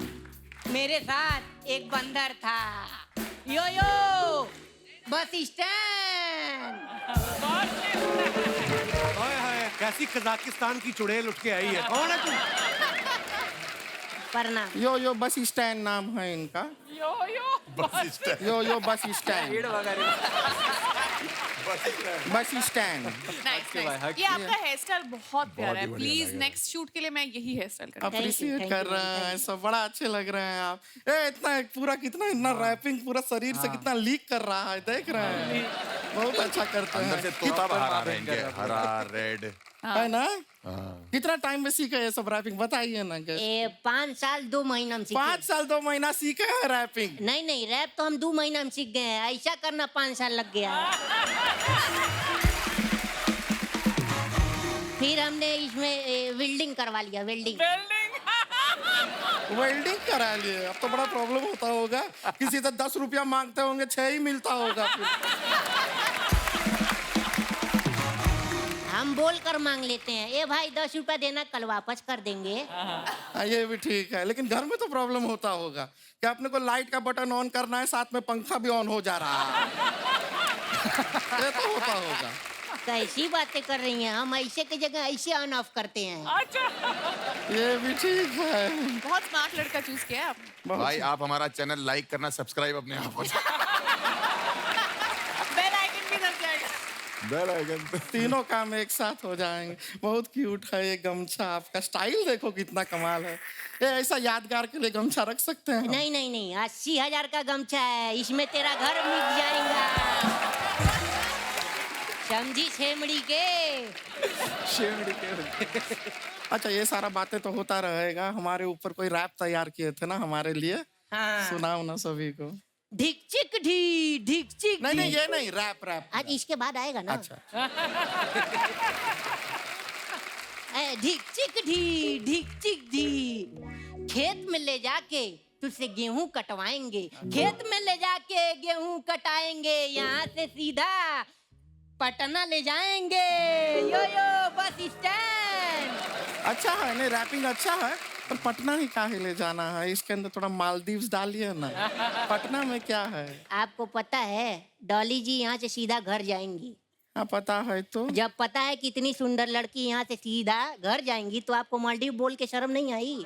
S8: मेरे साथ एक बंदर था। यो यो बस स्टैंड।
S1: हाय हाय, कैसी कजाकिस्तान की चुड़ैल उठ के आई है। कौन है तू?
S8: प्रणाम।
S9: यो बस स्टैंड नाम है इनका।
S4: यो
S9: यो bus stand. Bus stand.
S6: Nice nice. ये आपका हेयर स्टाइल बहुत प्यारा है। प्लीज नेक्स्ट शूट के लिए मैं यही हेयर स्टाइल करूंगी।
S9: अप्रिशिएट कर रहे हैं, सब बड़ा अच्छे लग रहे हैं आप। ए इतना पूरा कितना इतना रैपिंग पूरा शरीर से कितना लीक कर रहा है, देख रहे हैं। बहुत अच्छा करते
S5: अंदर से
S9: हैं,
S5: तोता बाहर आ रहा है इनके, हरा रेड।
S9: है ना? कितना टाइम में सीखे ये सब रैपिंग बताइए ना।
S8: 5 साल 2 महीना में
S9: 5 साल 2 महीना सीखे हैं रैपिंग?
S8: नहीं रैप तो हम 2 महीना में सीख गए हैं, ऐसा करना 5 साल लग गया। फिर हमने इसमें वेल्डिंग करवा लिया, वेल्डिंग।
S9: वेल्डिंग करा लिए, अब तो बड़ा प्रॉब्लम होता होगा। किसी से 10 रुपया मांगते होंगे, 6 ही मिलता होगा फिर।
S8: हम बोल कर मांग लेते हैं, ए भाई 10 रुपया देना, कल वापस कर देंगे।
S9: ये भी ठीक है, लेकिन घर में तो प्रॉब्लम होता होगा कि अपने को लाइट का बटन ऑन करना है, साथ में पंखा भी ऑन हो जा रहा है। ये तो होता होगा।
S8: कैसी बातें कर रही हैं, हम ऐसे की जगह ऐसे ऑन ऑफ करते हैं।
S9: ये भी ठीक है।
S6: बहुत स्मार्ट लड़का चूज किया है आपने।
S5: भाई आप हमारा चैनल लाइक करना, सब्सक्राइब अपने आप।
S6: बेल आइकन भी दब जाएगा।
S5: Bell icon.
S9: तीनों काम एक साथ हो जाएंगे। बहुत क्यूट है ये गमछा, आपका स्टाइल देखो कितना कमाल है। ये ऐसा यादगार के लिए गमछा रख सकते हैं?
S8: नहीं 80,000 का गमछा है, इसमें तेरा घर मिट जाएगा। समझी छेमड़ी के?
S9: अच्छा ये सारा बातें तो होता रहेगा, हमारे ऊपर कोई रैप तैयार किए थे ना हमारे लिए। सुनाओ ना सभी को।
S8: धिक चिक ढी, धिक चिक ढी।
S9: नहीं ये नहीं, रैप।
S8: आज इसके बाद आएगा ना।
S9: अच्छा।
S8: धिक चिक ढी, धिक चिक ढी। खेत में ले जाके तुझसे गेहूं कटवाएंगे, खेत में ले जाके गेहूं कटाएंगे, यहाँ से सीधा पटना ले जाएंगे। यो बस स्टैंड।
S9: अच्छा है, नहीं रैपिंग अच्छा है, पर पटना ही काहे ले जाना है? इसके अंदर थोड़ा मालदीव्स डालिए ना। पटना में क्या है?
S8: आपको पता है डॉली जी यहाँ से सीधा घर जाएंगी।
S9: हाँ पता है। तो
S8: जब पता है कि इतनी सुंदर लड़की यहाँ से सीधा घर जाएंगी तो आपको मालदीव बोल के शर्म नहीं आई?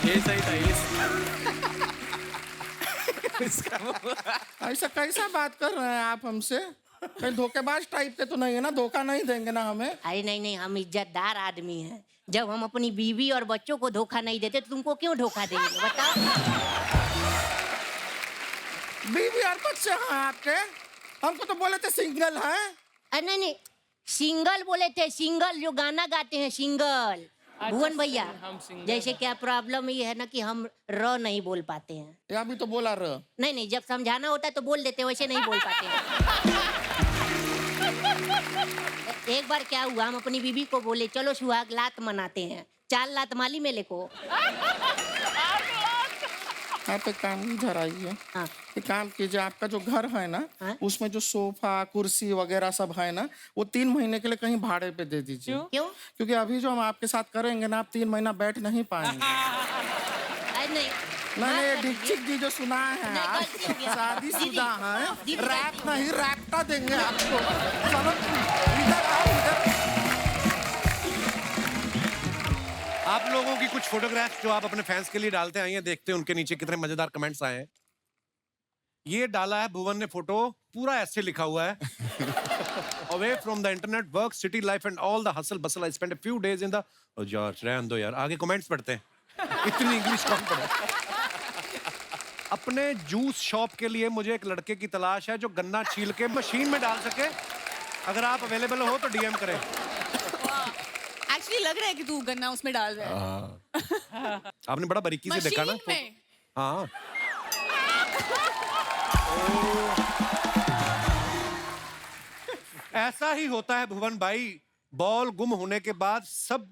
S2: ये सही था।
S9: ऐसा कैसा बात कर रहे हैं आप हमसे? कहीं धोखेबाज टाइप के तो नहीं है ना? धोखा नहीं देंगे ना हमें?
S8: अरे नहीं हम इज्जतदार आदमी हैं। जब हम अपनी बीवी और बच्चों को धोखा नहीं देते तो तुमको क्यों धोखा देंगे बताओ?
S9: बीवी और बच्चे हैं आपके? हमको तो बोले थे सिंगल है।
S8: अरे नहीं सिंगल बोले थे, सिंगल जो गाना गाते हैं सिंगल। भुवन भैया जैसे क्या प्रॉब्लम ये है ना कि हम र नहीं बोल पाते हैं।
S9: या भी तो बोला र।
S8: नहीं जब समझाना होता है तो बोल देते, वैसे नहीं बोल पाते हैं। एक बार क्या हुआ, हम अपनी बीबी को बोले चलो सुहाग लात मनाते हैं, 4 लात माली मेले को।
S9: आप एक काम इधर आइए।
S8: हाँ।
S9: एक काम कीजिए, आपका जो घर है ना
S8: हाँ?
S9: उसमें जो सोफा कुर्सी वगैरह सब है ना, वो 3 महीने के लिए कहीं भाड़े पे दे दीजिए।
S8: क्यों?
S9: क्योंकि अभी जो हम आपके साथ करेंगे ना, आप 3 महीना बैठ नहीं पाएंगे।
S8: अरे नहीं
S9: मैंने ये दीक्षित जी जो सुना है आज, शादीशुदा है, रैप नहीं रैपटा देंगे आपको। चलो इधर आओ इधर।
S1: आप लोगों की कुछ फोटोग्राफ्स जो आप अपने फैंस के लिए डालते आए हैं, देखते हैं उनके नीचे कितने मजेदार कमेंट्स आए हैं। ये डाला है भुवन ने फोटो, पूरा ऐसे लिखा हुआ है away from the internet, work, city life and all the hustle bustle, I spend a few days in the. यार रहने दो यार, आगे कमेंट्स पढ़ते हैं। इतनी इंग्लिश कौन पढ़े। अपने जूस शॉप के लिए मुझे एक लड़के की तलाश है जो गन्ना छील के मशीन में डाल सके। अगर आप अवेलेबल हो तो डीएम करें।
S6: एक्चुअली लग रहा है कि तू गन्ना उसमें डाल रहा है।
S1: आपने बड़ा बारीकी से देखा ना।
S6: मशीन में।
S1: हाँ ऐसा ही होता है भुवन भाई। बॉल गुम होने के बाद सब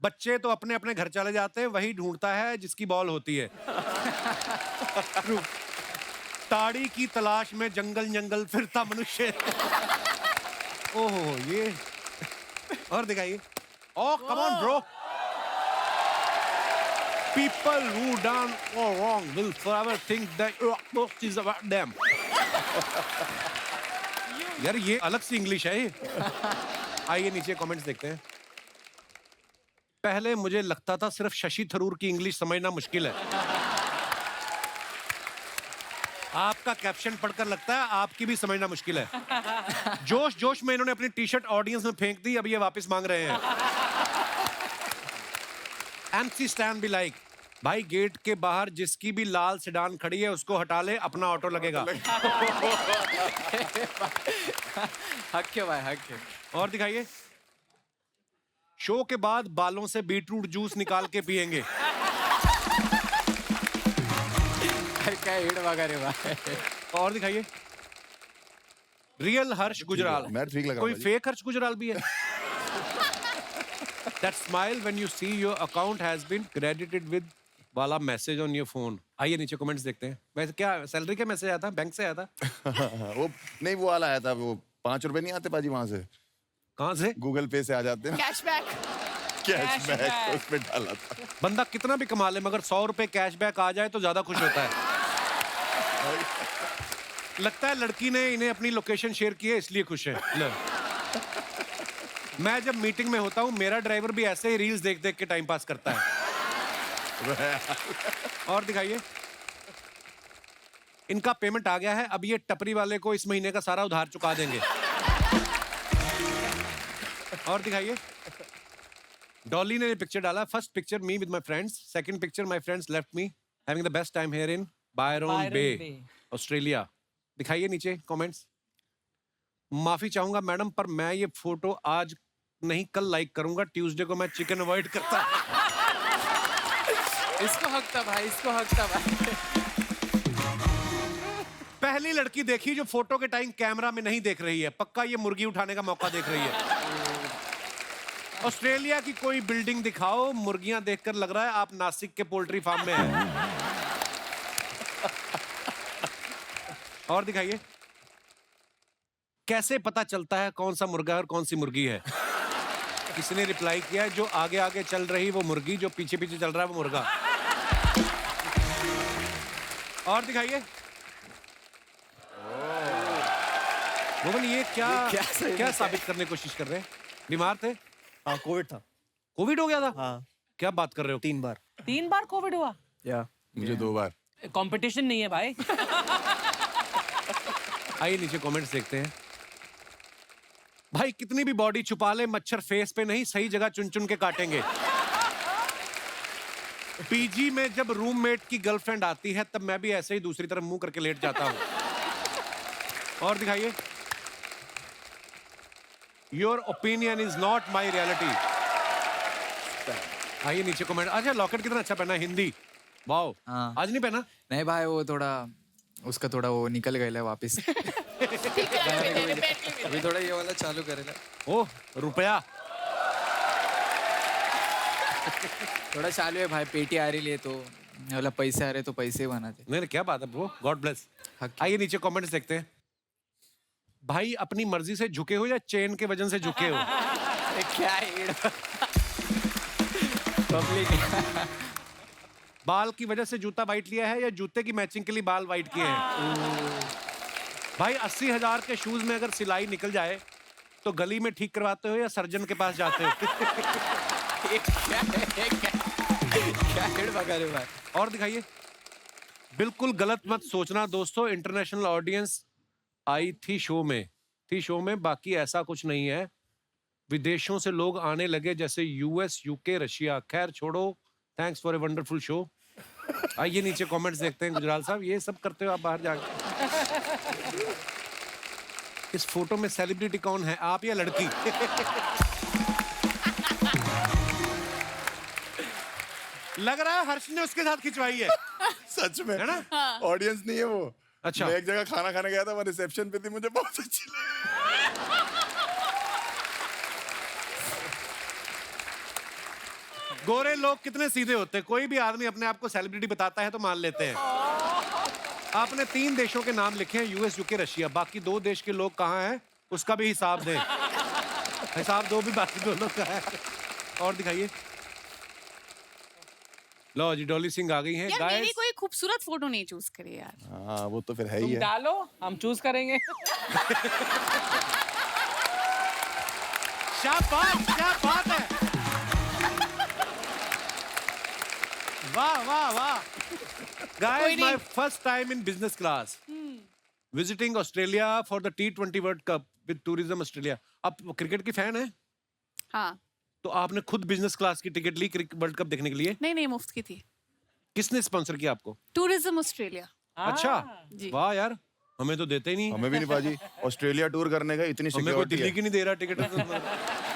S1: बच्चे तो अपने अपने घर चले जाते हैं, वही ढूंढता है जिसकी बॉल होती है। ताड़ी की तलाश में जंगल जंगल फिरता मनुष्य। ओहो ये और दिखाइए। Oh come on bro. People who done or wrong will forever think that most is about them. यार ये अलग सी इंग्लिश है ये। आइए नीचे कमेंट्स देखते हैं। पहले मुझे लगता था सिर्फ शशि थरूर की इंग्लिश समझना मुश्किल है। आपका कैप्शन पढ़कर लगता है आपकी भी समझना मुश्किल है। जोश जोश में इन्होंने अपनी टी शर्ट ऑडियंस में फेंक दी, अब ये वापस मांग रहे हैं। MC स्टैन भी लाइक, भाई गेट के बाहर जिसकी भी लाल सेडान खड़ी है उसको हटा ले, अपना ऑटो लगेगा।
S3: हक है भाई, हक है।
S1: और दिखाइए। शो के बाद बालों से बीटरूट जूस निकाल के पिएंगे।
S3: क्या हेड वगा रे भाई।
S1: और दिखाइए। रियल हर्ष गुजराल।
S5: मैं ठीक लग रहा
S1: कोई
S5: हूँ
S1: फेक हर्ष गुजराल भी है। That smile when you see your account has been credited with वाला मैसेज ऑन योर फोन। आइए नीचे कमेंट्स देखते हैं। वैसे क्या सैलरी का मैसेज आया था, बैंक से आया था?
S5: वो नहीं, वो वाला आया था, वो 5 रुपए नहीं आते पाजी वहां से।
S1: कहाँ से?
S5: गूगल पे से आ जाते हैं।
S6: कैशबैक।
S5: कैशबैक उस पे डाला था।
S1: बंदा कितना भी कमा ले मगर 100 रुपए कैशबैक आ जाए तो ज्यादा खुश होता है। लगता है लड़की ने इन्हें अपनी लोकेशन शेयर की है इसलिए खुश है। मैं जब मीटिंग में होता हूँ मेरा ड्राइवर भी ऐसे ही रील्स देख देख के टाइम पास करता है। और दिखाइए। इनका पेमेंट आ गया है, अब ये टपरी वाले को इस महीने का सारा उधार चुका देंगे। और दिखाइए। डॉली ने पिक्चर डाला। First picture me with my friends, second picture my friends left me having the best time here in Byron Bay, Australia. दिखाइए नीचे कमेंट्स। माफी चाहूंगा मैडम पर मैं ये फोटो आज नहीं कल लाइक करूंगा, ट्यूसडे को मैं चिकन अवॉइड करता।
S3: इसको हक था भाई, इसको हक था भाई।
S1: पहली लड़की देखी जो फोटो के टाइम कैमरा में नहीं देख रही है, पक्का ये मुर्गी उठाने का मौका देख रही है। ऑस्ट्रेलिया की कोई बिल्डिंग दिखाओ, मुर्गियां देखकर लग रहा है आप नासिक के पोल्ट्री फार्म में हैं। और दिखाइए। कैसे पता चलता है कौन सा मुर्गा है और कौन सी मुर्गी है? किसी ने रिप्लाई किया है जो आगे आगे चल रही वो मुर्गी, जो पीछे पीछे चल रहा है वो मुर्गा। और दिखाइए। मोहन ये क्या साबित करने की कोशिश कर रहे हैं? बीमार थे?
S2: हाँ कोविड था।
S1: कोविड हो गया था?
S2: हाँ।
S1: क्या बात कर रहे हो?
S2: 3 बार।
S4: 3 बार कोविड हुआ?
S2: या
S5: मुझे 2 बार।
S4: कंपटीशन नहीं है भाई।
S1: आइए नीचे कमेंट्स देखते हैं। भाई कितनी भी बॉडी छुपा ले मच्छर फेस पे नहीं, सही जगह चुन चुन के काटेंगे। पीजी में जब रूममेट की गर्लफ्रेंड आती है तब मैं भी ऐसे ही दूसरी तरफ मुंह करके लेट जाता हूं। और दिखाइए। Your opinion is not my reality. आइए नीचे कमेंट। अच्छा लॉकेट कितना अच्छा पहना है, हिंदी। वाओ।
S3: हाँ।
S1: आज नहीं पहना?
S3: नहीं भाई, वो थोड़ा उसका थोड़ा वो निकल गया है वापस। अभी थोड़ा ये वाला चालू करेगा।
S1: ओह रुपया।
S3: थोड़ा चालू है भाई, पेटी आ रही है तो वाला पैसे आ रहे तो पैसे बनाते।
S1: नहीं क्या बात है ब्रो, गॉड ब्लेस। आइए नीचे कमेंट्स देखते हैं। भाई अपनी मर्जी से झुके हो या चेन के वजन से झुके हो?
S3: क्या पब्लिक।
S1: बाल की वजह से जूता वाइट लिया है या जूते की मैचिंग के लिए बाल वाइट किए हैं? भाई 80,000 के शूज में अगर सिलाई निकल जाए तो गली में ठीक करवाते हो या सर्जन के पास जाते हो? और दिखाइए। बिल्कुल गलत मत सोचना दोस्तों, इंटरनेशनल ऑडियंस आई थी शो में, बाकी ऐसा कुछ नहीं है। विदेशों से लोग आने लगे जैसे यूएस, यूके, रशिया। खैर छोड़ो, thanks for a wonderful show. आइए नीचे कमेंट्स देखते हैं। गुजराल साहब ये सब करते हो आप बाहर जाके? इस फोटो में सेलिब्रिटी कौन है, आप या लड़की? लग रहा है हर्ष ने उसके साथ खिंचवाई है।
S5: सच में
S1: है ना?
S5: ऑडियंस नहीं है वो।
S1: अच्छा।
S5: मैं एक जगह खाना खाने गया था, वो रिसेप्शन पे थी, मुझे बहुत अच्छी लगी।
S1: गोरे लोग कितने सीधे होते हैं, कोई भी आदमी अपने आप को सेलिब्रिटी बताता है तो मान लेते हैं। आपने 3 देशों के नाम लिखे हैं, यूएस, यूके, रशिया। बाकी 2 देश के लोग कहाँ हैं उसका भी हिसाब दें। हिसाब दो भी बाकी दोनों का है। और दिखाइए। लो जी, डॉली सिंह आ गई हैं।
S6: यार मेरी
S1: गाइस,
S6: कोई खूबसूरत फोटो नहीं चूज करे यार।
S5: हाँ वो तो फिर है ही
S4: तुम
S5: है।
S4: डालो, हम चूज करेंगे।
S1: शाबाश, क्या बात है। वाह वाह वाह। Guys, my first time in business class. Visiting Australia for the T20 World Cup with Tourism Australia. आप क्रिकेट की फैन है?
S6: हाँ।
S1: तो आपने खुद बिजनेस क्लास की टिकट ली वर्ल्ड कप देखने के लिए?
S6: नहीं मुफ्त की थी।
S1: किसने स्पॉन्सर किया आपको?
S6: Tourism Australia.
S1: अच्छा,
S6: जी।
S1: वाह यार, हमें तो देते ही नहीं।
S5: हमें भी नहीं बाजी। ऑस्ट्रेलिया टूर करने का इतनी
S1: हमें कोई दिल्ली
S5: सिक्योरिटी
S1: की नहीं दे रहा टिकट।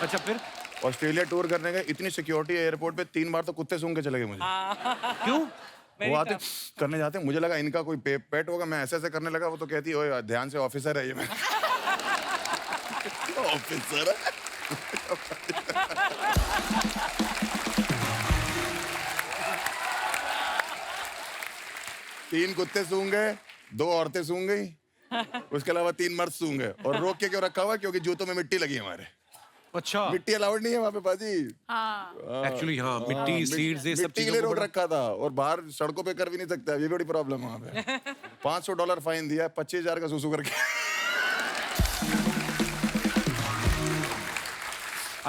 S1: अच्छा फिर
S5: ऑस्ट्रेलिया टूर करने का इतनी सिक्योरिटी है एयरपोर्ट पे, 3 बार तो कुत्ते सूंघ के चले गए मुझे।
S1: क्यों?
S5: वो आते करने जाते, मुझे लगा इनका कोई पेट होगा, मैं ऐसे ऐसे करने लगा, वो तो कहती ओए ध्यान से, ऑफिसर है ये। मैं ऑफिसर है। 3 कुत्ते सूंघ गए, 2 औरतें सूंघ गई, उसके अलावा 3 मर्द सूंघ गए। और रोक के क्यों रखा हुआ? क्योंकि जूतों में मिट्टी लगी है हमारे।
S1: अच्छा,
S5: मिट्टी अलाउड नहीं है वहाँ पे बाजी।
S1: एक्चुअली हाँ, मिट्टी, सीड्स, ये सब
S5: मिट्टी के
S1: चीजों
S5: लिए
S1: को
S5: रोक
S1: बड़ा-
S5: रखा था, और बाहर सड़कों पे कर भी नहीं सकता, ये बड़ी प्रॉब्लम है वहाँ पे। $500 फाइन दिया, 25,000 का सुसु करके।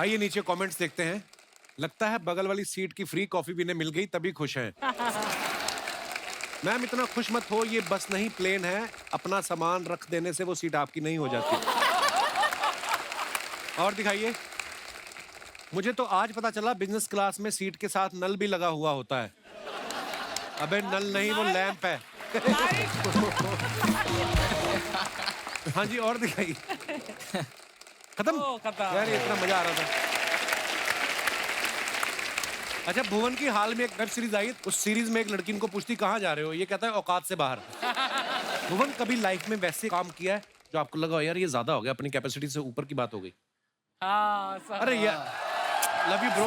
S1: आइए नीचे कमेंट्स देखते हैं। लगता है बगल वाली सीट की फ्री कॉफी भी इन्हें मिल गई तभी खुश हैं। मैम इतना खुश मत हो, ये बस नहीं प्लेन है। अपना सामान रख देने से वो सीट आपकी नहीं हो जाती। और दिखाइए। मुझे तो आज पता चला बिजनेस क्लास में सीट के साथ नल भी लगा हुआ होता है। अबे नल नहीं, वो लैंप है। हाँ जी, और दिखाइए। खत्म?
S4: खत्म।
S1: यार ये इतना मजा आ रहा था। अच्छा, भुवन की हाल में एक वेब सीरीज आई, उस सीरीज में एक लड़की इनको पूछती कहाँ जा रहे हो, ये कहता है औकात से बाहर। भुवन कभी लाइफ में वैसे काम किया है जो आपको लगा यार ये ज्यादा हो गया, अपनी कैपेसिटी से ऊपर की बात हो गई? अरे यार, लव यू ब्रो।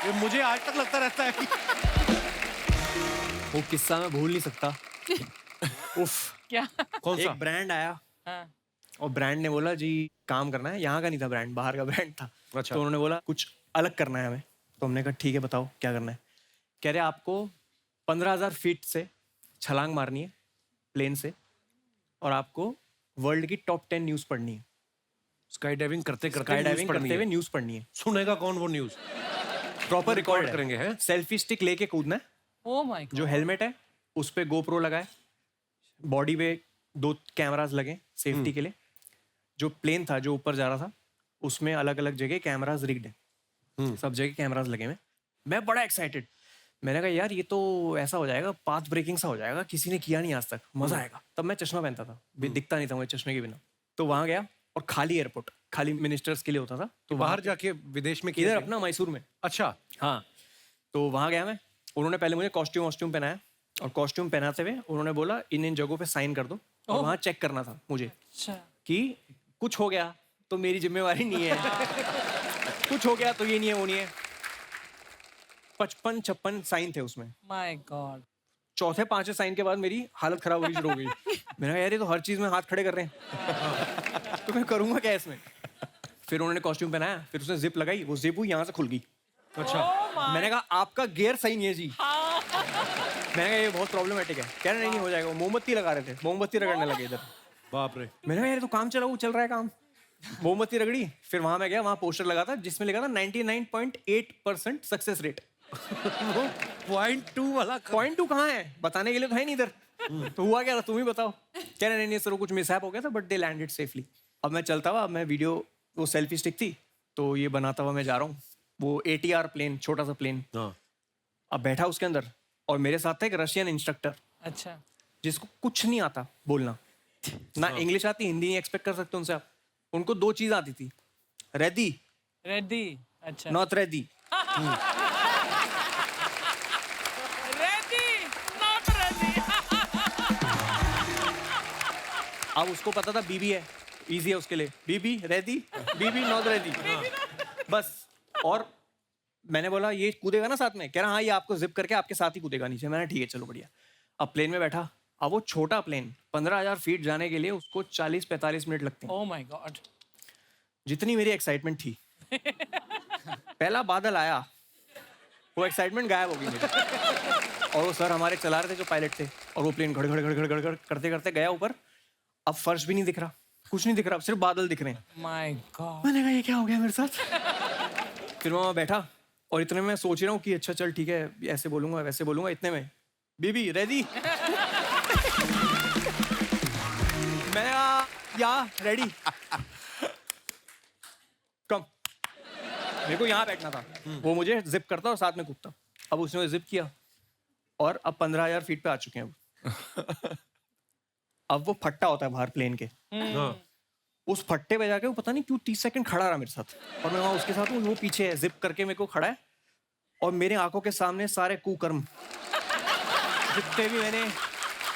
S1: ये मुझे आज तक लगता रहता है कि
S2: वो किस्सा मैं भूल नहीं सकता। उफ,
S4: क्या?
S1: कौन सा?
S2: एक ब्रांड आया और ब्रांड ने बोला जी काम करना है। यहाँ का नहीं था ब्रांड, बाहर का ब्रांड था।
S1: अच्छा।
S2: तो उन्होंने बोला कुछ अलग करना है हमें। तो हमने कहा ठीक है बताओ क्या करना है। कह रहे आपको 15,000 फीट से छलांग मारनी है प्लेन से, और आपको वर्ल्ड की टॉप 10 न्यूज़ पढ़नी है।
S1: स्काई डाइविंग करते
S2: स्काई डाइविंग करते हुए न्यूज़ पढ़नी है।
S1: सुनेगा कौन वो न्यूज?
S2: प्रॉपर रिकॉर्ड
S1: करेंगे हैं?
S2: सेल्फी स्टिक लेके कूदना है।
S4: Oh my God.
S2: जो हेलमेट है उस पे गोप्रो लगाए, बॉडी पे 2 कैमरास लगे सेफ्टी के लिए। जो प्लेन था जो ऊपर जा रहा था उसमें अलग अलग जगह कैमरास रिग्ड है, सब जगह कैमरास लगे हुए। मैं बड़ा एक्साइटेड, मैंने कहा यार ये तो ऐसा हो जाएगा, पाथ ब्रेकिंग सा हो जाएगा, किसी ने किया नहीं आज तक, मजा आएगा। तब मैं चश्मा पहनता था, दिखता नहीं था मुझे चश्मे के बिना। तो वहां गया और खाली एयरपोर्ट, खाली मिनिस्टर्स के लिए होता था। तो
S1: बाहर जाके विदेश में किया
S2: इधर
S1: क्या?
S2: अपना मैसूर में।
S1: अच्छा,
S2: हाँ, तो वहाँ गया मैं। उन्होंने पहले मुझे कॉस्ट्यूम पहनाया, और कॉस्ट्यूम पहनाते हुए उन्होंने बोला इन जगहों पे साइन कर दो, और वहाँ चेक करना था मुझे कि कुछ हो गया तो मेरी जिम्मेवारी नहीं है। कुछ हो गया तो ये नहीं है वो नहीं है। 55-56 साइन थे उसमें।
S4: My God.
S2: चौथे 5वें साइन के बाद मेरी हालत खराब होनी शुरू हो गई। मैंने कहा यार ये तो हर चीज में हाथ खड़े कर रहे हैं। तो मैं करूंगा क्या इसमें? फिर उन्होंने कॉस्ट्यूम पहनाया, फिर उसने जिप लगाई, वो जिप हुई यहाँ से खुल गई।
S1: अच्छा।
S2: मैंने कहा आपका गियर सही नहीं है जी। मैंने कहा ये बहुत प्रॉब्लमेटिक है। कह रहे नहीं हो जाएगा। वो मोमबत्ती लगा रहे थे, मोमबत्ती रगड़ने लगे इधर।
S1: बाप रे।
S2: मैंने कहा यार तो काम चला, वो चल रहा है काम। मोमबत्ती रगड़ी, फिर वहां मैं गया, वहां पोस्टर लगा था जिसमें लिखा था 99.8% सक्सेस रेट।
S1: 0.2 वाला
S2: पॉइंट 2 कहाँ है बताने के लिए तो है नहीं इधर। तो हुआ क्या था तुम ही बताओ। कह रहे नहीं सर कुछ मिसहैप हो गया था बट दे लैंडेड सेफली। अब मैं चलता हुआ, अब मैं वीडियो, वो सेल्फी स्टिक थी तो ये बनाता हुआ मैं जा रहा हूँ। वो ATR प्लेन, छोटा सा प्लेन, अब बैठा उसके अंदर और मेरे साथ था एक रशियन इंस्ट्रक्टर
S4: अच्छा
S2: जिसको कुछ नहीं आता बोलना, ना इंग्लिश आती, हिंदी नहीं एक्सपेक्ट कर सकते उनसे आप। उनको 2 चीज आती थी, रेडी
S4: रेडी अच्छा
S2: not ready.
S4: Ready not ready
S2: अब उसको पता था बीबी है, इजी है उसके लिए, बीबी रेडी, बीबी नॉट रेडी, बस। और मैंने बोला ये कूदेगा ना साथ में? कह रहा हाँ ये आपको जिप करके आपके साथ ही कूदेगा नीचे। मैंने ठीक है चलो बढ़िया। अब प्लेन में बैठा, अब वो छोटा प्लेन 15,000 फीट जाने के लिए उसको 40-45 मिनट लगते हैं।
S4: ओह माय गॉड।
S2: जितनी मेरी एक्साइटमेंट थी, पहला बादल आया, वो एक्साइटमेंट गायब हो गई मेरी। और वो सर हमारे चला रहे थे जो पायलट थे, और वो प्लेन घड़ घड़ घड़ घड़ घड़ करते करते गया ऊपर। अब फर्श भी नहीं दिख रहा, कुछ नहीं दिख रहा, सिर्फ बादल दिख रहे हैं।
S4: My God.
S2: मैंने कहा ये क्या हो गया मेरे साथ। फिर मैं वहाँ बैठा और इतने में सोच रहा हूँ कि अच्छा चल ठीक है ऐसे बोलूंगा वैसे बोलूंगा, इतने में बीबी रेडी। मैंने कहा या रेडी कम। मेरे को यहाँ बैठना था, वो मुझे जिप करता और साथ में कूदता। अब उसने जिप किया और अब 15,000 फीट पे आ चुके हैं। अब वो फट्टा होता है बाहर प्लेन के, उस फट्टे पे जाके वो पता नहीं क्यों 30 सेकंड खड़ा रहा मेरे साथ। और मैं वहां उसके साथ हूँ, वो पीछे है, जिप करके मेरे को खड़ा है और मेरे आंखों के सामने सारे कुकर्म जितने भी मैंने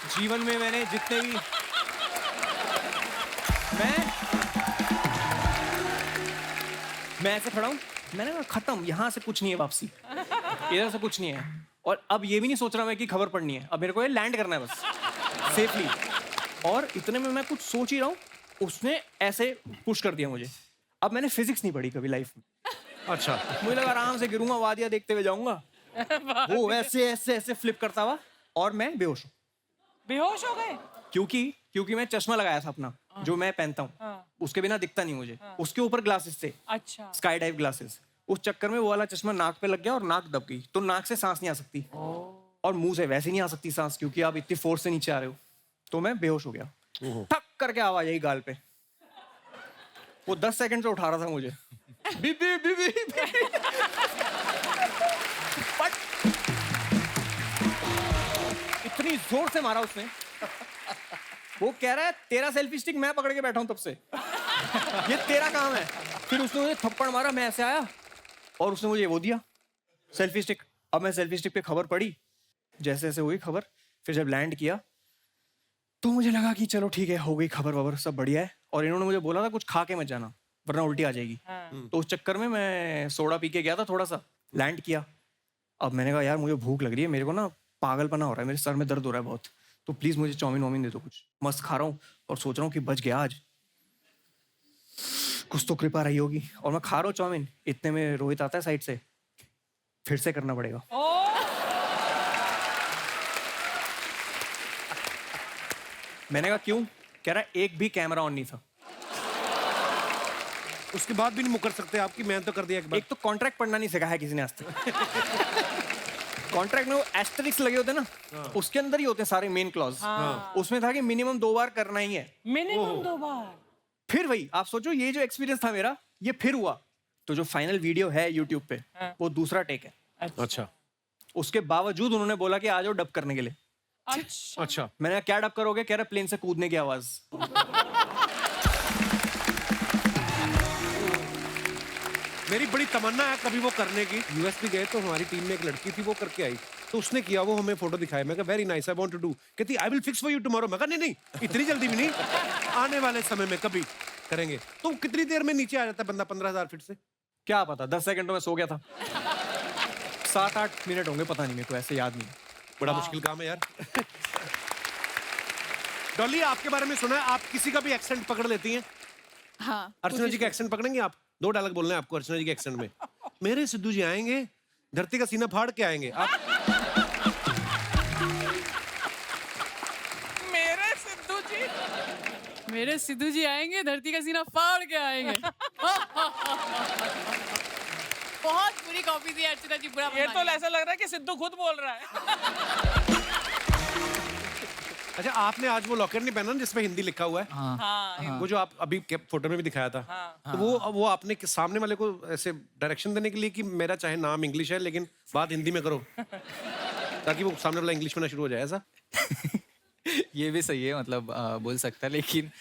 S2: जीवन में मैंने जितने भी मैं ऐसे खड़ा हूँ। मैंने कहा खत्म, यहाँ से कुछ नहीं है वापसी, इधर से कुछ नहीं है। और अब ये भी नहीं सोच रहा मैं कि खबर पड़नी है, अब मेरे को ये लैंड करना है बस सेफली। और इतने में मैं कुछ सोच ही रहा हूँ, उसने ऐसे पुश कर दिया मुझे। अब मैंने फिजिक्स नहीं पढ़ी कभी लाइफ में।
S1: अच्छा।
S2: मुझे लगा आराम से गिरूंगा, वादियां देखते हुए जाऊंगा। वो ऐसे ऐसे ऐसे फ्लिप करता हुआ और मैं बेहोश हूँ।
S4: बेहोश हो गए?
S2: क्योंकि मैं चश्मा लगाया था अपना, जो मैं पहनता हूँ, उसके बिना दिखता नहीं मुझे। उसके ऊपर ग्लासेस थे,
S4: अच्छा
S2: स्काई डाइव ग्लासेस। उस चक्कर में वो वाला चश्मा नाक पे लग गया और नाक दब गई, तो नाक से सांस नहीं आ सकती और मुंह से वैसे नहीं आ सकती सांस, क्योंकि आप इतनी फोर्स से नीचे आ रहे हो। तो मैं बेहोश हो गया। ठक करके आवाज आई गाल पे। वो 10 सेकंड से उठा रहा था मुझे, बीबी बीबी बट इतनी जोर से मारा उसने। वो कह रहा है तेरा सेल्फी स्टिक मैं पकड़ के बैठा हूं तब से, ये तेरा काम है। फिर उसने मुझे थप्पड़ मारा, मैं ऐसे आया और उसने मुझे वो दिया सेल्फी स्टिक। अब मैं सेल्फी स्टिक पे खबर पढ़ी, जैसे जैसे हुई खबर। फिर जब लैंड किया तो मुझे लगा कि चलो ठीक है, हो गई खबर वबर, सब बढ़िया है। और इन्होंने मुझे बोला था कुछ खा के मत जाना वरना उल्टी आ जाएगी। तो उस चक्कर में मैं सोडा पी के गया था थोड़ा सा। लैंड किया, अब मैंने कहा यार मुझे भूख लग रही है, मेरे को ना पागलपना हो रहा है, मेरे सर में दर्द हो रहा है बहुत, तो प्लीज मुझे चाउमीन वाउमीन दे दो कुछ। मस्त खा रहा हूँ और सोच रहा हूँ कि बच गया आज, कुछ तो कृपा रही होगी। और मैं खा रहा हूँ चाउमीन, इतने में रोहित आता है साइड से, फिर से करना पड़ेगा। मैंने कहा क्यों? कह रहा है एक भी कैमरा ऑन नहीं था।
S1: उसके बाद भी नहीं मुकर सकते आपकी, मैं तो कर दिया एक बार।
S2: एक तो कॉन्ट्रैक्ट पढ़ना नहीं सिखाया किसी ने आज तक। कॉन्ट्रैक्ट में वो एस्टेरिक्स लगे होते हैं ना, उसके अंदर ही होते हैं सारे मेन क्लॉज। उसमें था कि मिनिमम 2 बार करना ही है।
S4: मिनिमम 2 बार।
S2: फिर वही आप सोचो, ये जो एक्सपीरियंस था मेरा, ये फिर हुआ। तो जो फाइनल वीडियो है यूट्यूब पे, वो दूसरा टेक है।
S1: अच्छा।
S2: उसके बावजूद उन्होंने बोला कि आ जाओ डब करने के लिए।
S1: अच्छा।
S2: मैंने कहा क्या डब करोगे? कह रहा प्लेन से कूदने की आवाज।
S1: मेरी बड़ी तमन्ना है कभी वो करने की। यूएस भी गए तो हमारी टीम में एक लड़की थी, वो करके आई, तो उसने किया, वो हमें फोटो दिखाया। मैं कहा very nice, I want to do. कहती I will fix for you tomorrow. मैं कहा नहीं इतनी जल्दी भी नहीं, आने वाले समय में कभी करेंगे। तो कितनी देर में नीचे आ जाता है बंदा 15,000 फीट से?
S2: क्या पता, 10 सेकंड में सो गया था। 7-8 मिनट होंगे, पता नहीं, मेरे को ऐसे याद नहीं।
S1: बड़ा मुश्किल काम है यार। डॉली, आपके बारे में सुना है आप किसी का भी एक्सेंट पकड़ लेती हैं।
S6: हाँ
S1: अर्चना जी का एक्सेंट पकड़ेंगे आप? 2 डायलॉग बोलना है आपको अर्चना जी के एक्सेंट में। मेरे सिद्धू जी आएंगे, धरती का सीना फाड़ के आएंगे। आप
S6: मेरे सिद्धू जी आएंगे, धरती का सीना फाड़ के आएंगे। बहुत बुरी कॉपी थी अर्चना जी, बुरा
S4: ये तो ऐसा लग रहा है कि सिद्धू खुद बोल रहा है।
S1: अच्छा, आपने आज वो लॉकेट नहीं पहना ना जिसमें हिंदी लिखा हुआ है?
S4: हाँ,
S1: वो जो आप अभी फोटो में भी दिखाया था, तो वो आपने सामने वाले को ऐसे डायरेक्शन देने के लिए कि मेरा चाहे नाम इंग्लिश है लेकिन बात हिंदी में करो, ताकि वो सामने वाला इंग्लिश में शुरू हो जाए, ऐसा?
S3: ये भी सही है, मतलब बोल सकता है, लेकिन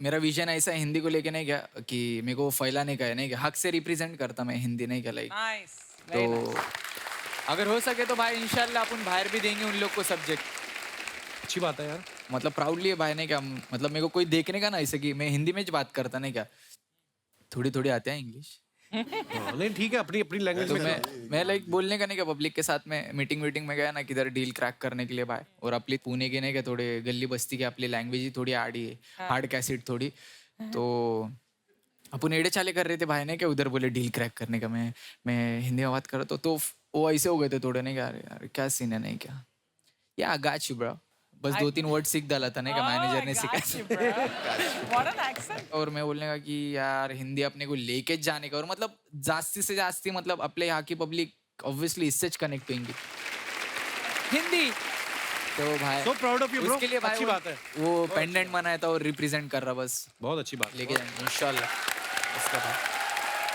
S3: मेरा विजन ऐसा है हिंदी को लेके नहीं क्या कि मेरे को फैलाने का है, नहीं क्या हक से रिप्रेजेंट करता मैं हिंदी, नहीं क्या लाइक।
S4: नाइस।
S3: तो अगर हो सके तो भाई इंशाल्लाह अपन बाहर भी देंगे उन लोग को सब्जेक्ट।
S1: अच्छी बात है यार।
S3: मतलब प्राउडली है भाई, नहीं क्या, मतलब मेरे को कोई देखने का ना ऐसे कि मैं हिंदी में ज बात करता, नहीं क्या, थोड़ी थोड़ी आते हैं इंग्लिश।
S1: नहीं ठीक है, अपनी अपनी लैंग्वेज
S3: तो
S1: में
S3: मैं लाइक बोलने का नहीं क्या, पब्लिक के साथ में मीटिंग में गया ना किधर डील क्रैक करने के लिए भाई, और अपनी पुणे के नहीं क्या थोड़े गली बस्ती के अपनी लैंग्वेज ही थोड़ी आड़ी है, हार्ड कैसेट थोड़ी, तो अपन एड़े चाले कर रहे थे भाई ने क्या, उधर बोले डील क्रैक करने का, मैं हिंदी में बात कर रहा तो वो ऐसे हो गए थे थोड़े, नहीं क्या, अरे यार क्या सीन है, नहीं क्या, या गाच ब्रो, बस 2-3 वर्ड सीख डाला था, नहीं क्या, मैनेजर ने सिखाया।
S4: What an accent.
S3: और मैं बोलने का कि यार हिंदी अपने को लेके जाने का, और मतलब जास्ती से जास्ती मतलब अपने यहाँ की पब्लिक ऑब्वियसली इससे कनेक्ट होंगी हिंदी, तो भाई
S1: So proud of you, bro.
S3: उसके लिए भाई
S1: अच्छी बात है।
S3: वो पेंडेंट बनाया था और रिप्रेजेंट कर रहा, बस
S1: बहुत अच्छी बात।
S3: लेके जाएंगे इंशाल्लाह इसका भाई,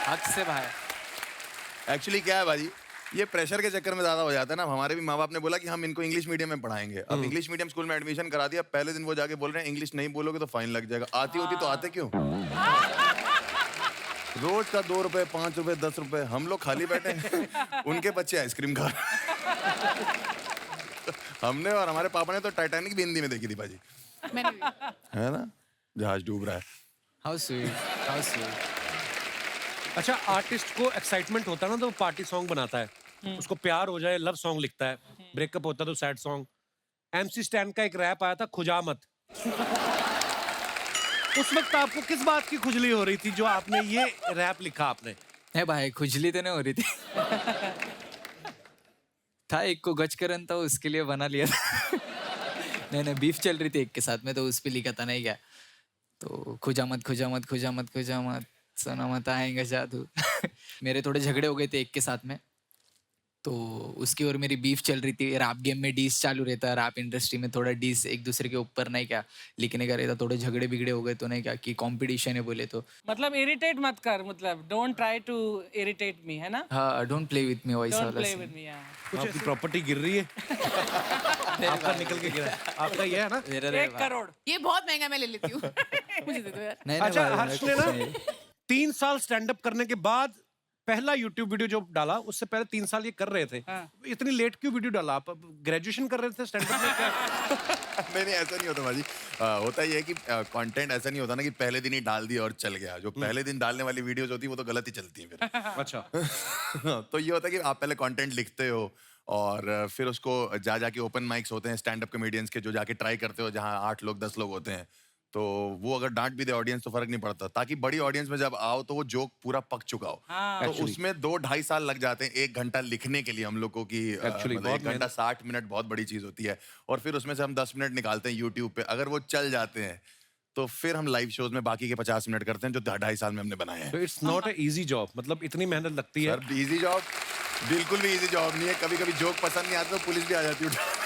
S3: हक से भाई।
S5: एक्चुअली क्या है भाजी, ये प्रेशर के चक्कर में ज्यादा हो जाता है ना। हमारे भी माँ बाप ने बोला कि हम इनको इंग्लिश मीडियम में पढ़ाएंगे, अब इंग्लिश मीडियम स्कूल में एडमिशन करा दिया, पहले दिन वो जाके बोल रहे हैं इंग्लिश नहीं बोलोगे तो फाइन लग जाएगा। आती होती तो आते क्यों? रोज का 2 रुपए 5 रुपए 10 रुपए, हम लोग खाली बैठे हैं, उनके बच्चे आइसक्रीम खा रहे हैं। हमने और हमारे पापा ने तो टाइटैनिक भी हिंदी में देखी थी भाजी,
S6: मैंने भी।
S5: है ना, जहाज डूब रहा है।
S3: How sweet, how sweet.
S1: अच्छा, आर्टिस्ट को एक्साइटमेंट होता है ना तो वो पार्टी सॉन्ग बनाता है, उसको प्यार हो जाए लव सॉन्ग लिखता है, ब्रेकअप होता है तो सैड सॉन्ग। MC स्टैन का एक रैप आया था, खुजामत। उस वक्त आपको किस बात की खुजली हो रही थी जो आपने ये रैप लिखा? आपने
S3: है भाई, खुजली तो नहीं हो रही थी था एक को गच करन था, उसके लिए बना लिया था। नहीं बीफ चल रही थी एक के साथ में, तो उस पे लिखा था, नहीं क्या, तो खुजामत खुजामत खुजामत खुजामत सुना मत आएगा जादू। मेरे थोड़े झगड़े हो गए थे एक के साथ में, तो उसकी और मेरी बीफ चल रही थी। रैप गेम में डीस चालू रहता है, रैप इंडस्ट्री में थोड़ा डीस एक दूसरे के ऊपर नहीं क्या लिखने का रहता, थोड़े झगड़े बिगड़े हो गए तो नहीं क्या कि कंपटीशन है बोले तो।
S4: मतलब इरिटेट मत कर, मतलब don't try to irritate me, है ना?
S3: हाँ, डोंट प्ले विथ मी वैसा
S4: डोंट
S3: वाला
S4: प्ले
S3: scene।
S4: With me.
S1: आपकी प्रॉपर्टी गिर रही है। आपका निकल के गिरा है। आपका ये है ना?
S3: मेरा
S4: 1 करोड़।
S6: ये बहुत महंगा, मैं ले लेती हूँ। मुझे दे दो यार।
S3: नहीं
S1: अच्छा,
S3: भाई,
S1: हर्ष ने ना 3 साल स्टैंड अप करने के बाद पहला YouTube वीडियो जो डाला, उससे पहले 3 साल ये कर रहे थे। इतनी लेट क्यों वीडियो डाला? आप ग्रेजुएशन कर रहे थे स्टैंड अप में क्या?
S5: नहीं ऐसा नहीं होता भाजी। होता ये है कि कंटेंट ऐसा नहीं होता ना कि पहले दिन ही डाल दिया और चल गया। जो पहले दिन डालने वाली वीडियोस होती है वो तो गलत ही चलती हैं फिर।
S1: अच्छा।
S5: तो ये होता है कि आप पहले कंटेंट लिखते हो और फिर उसको जाके ओपन माइक्स होते हैं स्टैंड अप कॉमेडियंस के, जो जाके ट्राई करते हो, जहाँ 8 लोग 10 लोग होते हैं, तो वो अगर डांट भी दे ऑडियंस तो फर्क नहीं पड़ता, ताकि बड़ी ऑडियंस में जब आओ तो वो जोक पूरा पक चुका हो। तो उसमें 2-2.5 साल लग जाते हैं 1 घंटा लिखने के लिए हम लोग को कि मतलब 1 घंटा 60 मिनट बहुत बड़ी चीज होती है, और फिर उसमें से हम 10 मिनट निकालते हैं यूट्यूब पे। अगर वो चल जाते हैं तो फिर हम लाइव शोज में बाकी के 50 मिनट करते हैं जो 2.5 साल में हमने बनाए हैं।
S1: It's not a easy job, मतलब इतनी मेहनत लगती है।
S5: सर इजी जॉब बिल्कुल भी इजी जॉब नहीं है। कभी कभी जोक पसंद नहीं आता तो पुलिस भी आ जाती है।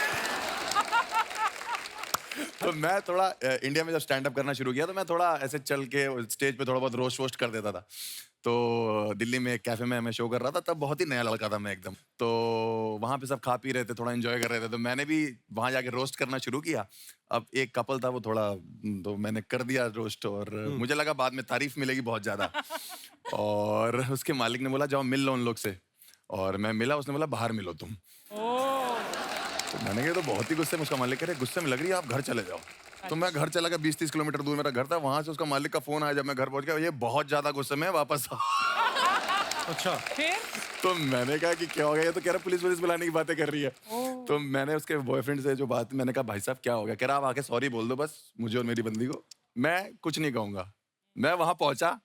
S5: तो मैं थोड़ा इंडिया में जब स्टैंड अप करना शुरू किया तो मैं थोड़ा ऐसे चल के स्टेज पे थोड़ा बहुत रोस्ट वोस्ट कर देता था। तो दिल्ली में एक कैफे में मैं शो कर रहा था, तब बहुत ही नया लड़का था मैं एकदम। तो वहाँ पे सब खा पी रहे थे, थोड़ा एंजॉय कर रहे थे, तो मैंने भी वहाँ जाके रोस्ट करना शुरू किया। अब एक कपल था, वो थोड़ा, तो मैंने कर दिया रोस्ट, और मुझे लगा बाद में तारीफ मिलेगी बहुत ज्यादा। और उसके मालिक ने बोला जाओ मिल लो उन लोग से, और मैं मिला, उसने बोला बाहर मिलो तुम। तो मैंने कहा तो बहुत ही गुस्से में, उसका मालिक कह रहे गुस्से में लग रही है, आप घर चले जाओ। तो मैं घर चला गया, 20-30 किलोमीटर दूर मेरा घर था। वहां से उसका मालिक का फोन आया जब मैं घर पहुंच गया, ये बहुत ज्यादा गुस्से में, वापस आओ।
S1: अच्छा,
S4: फिर
S5: तो मैंने कहा कि क्या हो गया? ये तो कह रहा पुलिस वुलिस बुलाने की बातें कर रही है। तो मैंने उसके बॉयफ्रेंड से जो बात, मैंने कहा भाई साहब क्या हो गया? कह रहा आप आके सॉरी बोल दो बस मुझे और मेरी बंदी को, मैं कुछ नहीं कहूंगा। मैं वहां पहुंचा,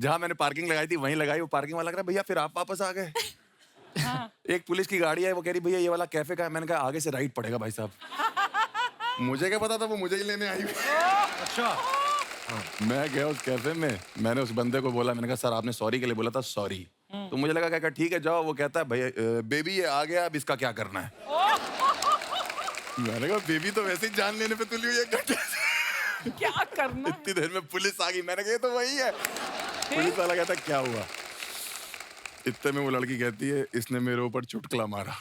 S5: जहां मैंने पार्किंग लगाई थी वहीं लगाई। वो पार्किंग वाला कह रहा भैया फिर आप वापस आ गए। एक पुलिस की गाड़ी है, वो कह रही भैया ये वाला कैफे का है। मैंने कहा आगे से राइट पड़ेगा भाई साहब। मुझे क्या पता था वो मुझे ही लेने आई हुई।
S1: अच्छा।
S5: मैं गया उस कैफे में, मैंने उस बंदे को बोला, मैंने कहा सर आपने सॉरी के लिए बोला था, सॉरी। तो मुझे लगा क्या ठीक है जाओ, वो कहता है भैया बेबी ये आ गया, अब इसका क्या करना है? मैंने कहा बेबी तो वैसे ही जान लेने पे तुली हुई है,
S4: क्या करना?
S5: इतनी देर में पुलिस आ गई। मैंने कहा ये तो वही है। पुलिस वाला कहता क्या हुआ? इतने में वो लड़की कहती है इसने मेरे ऊपर चुटकुला मारा।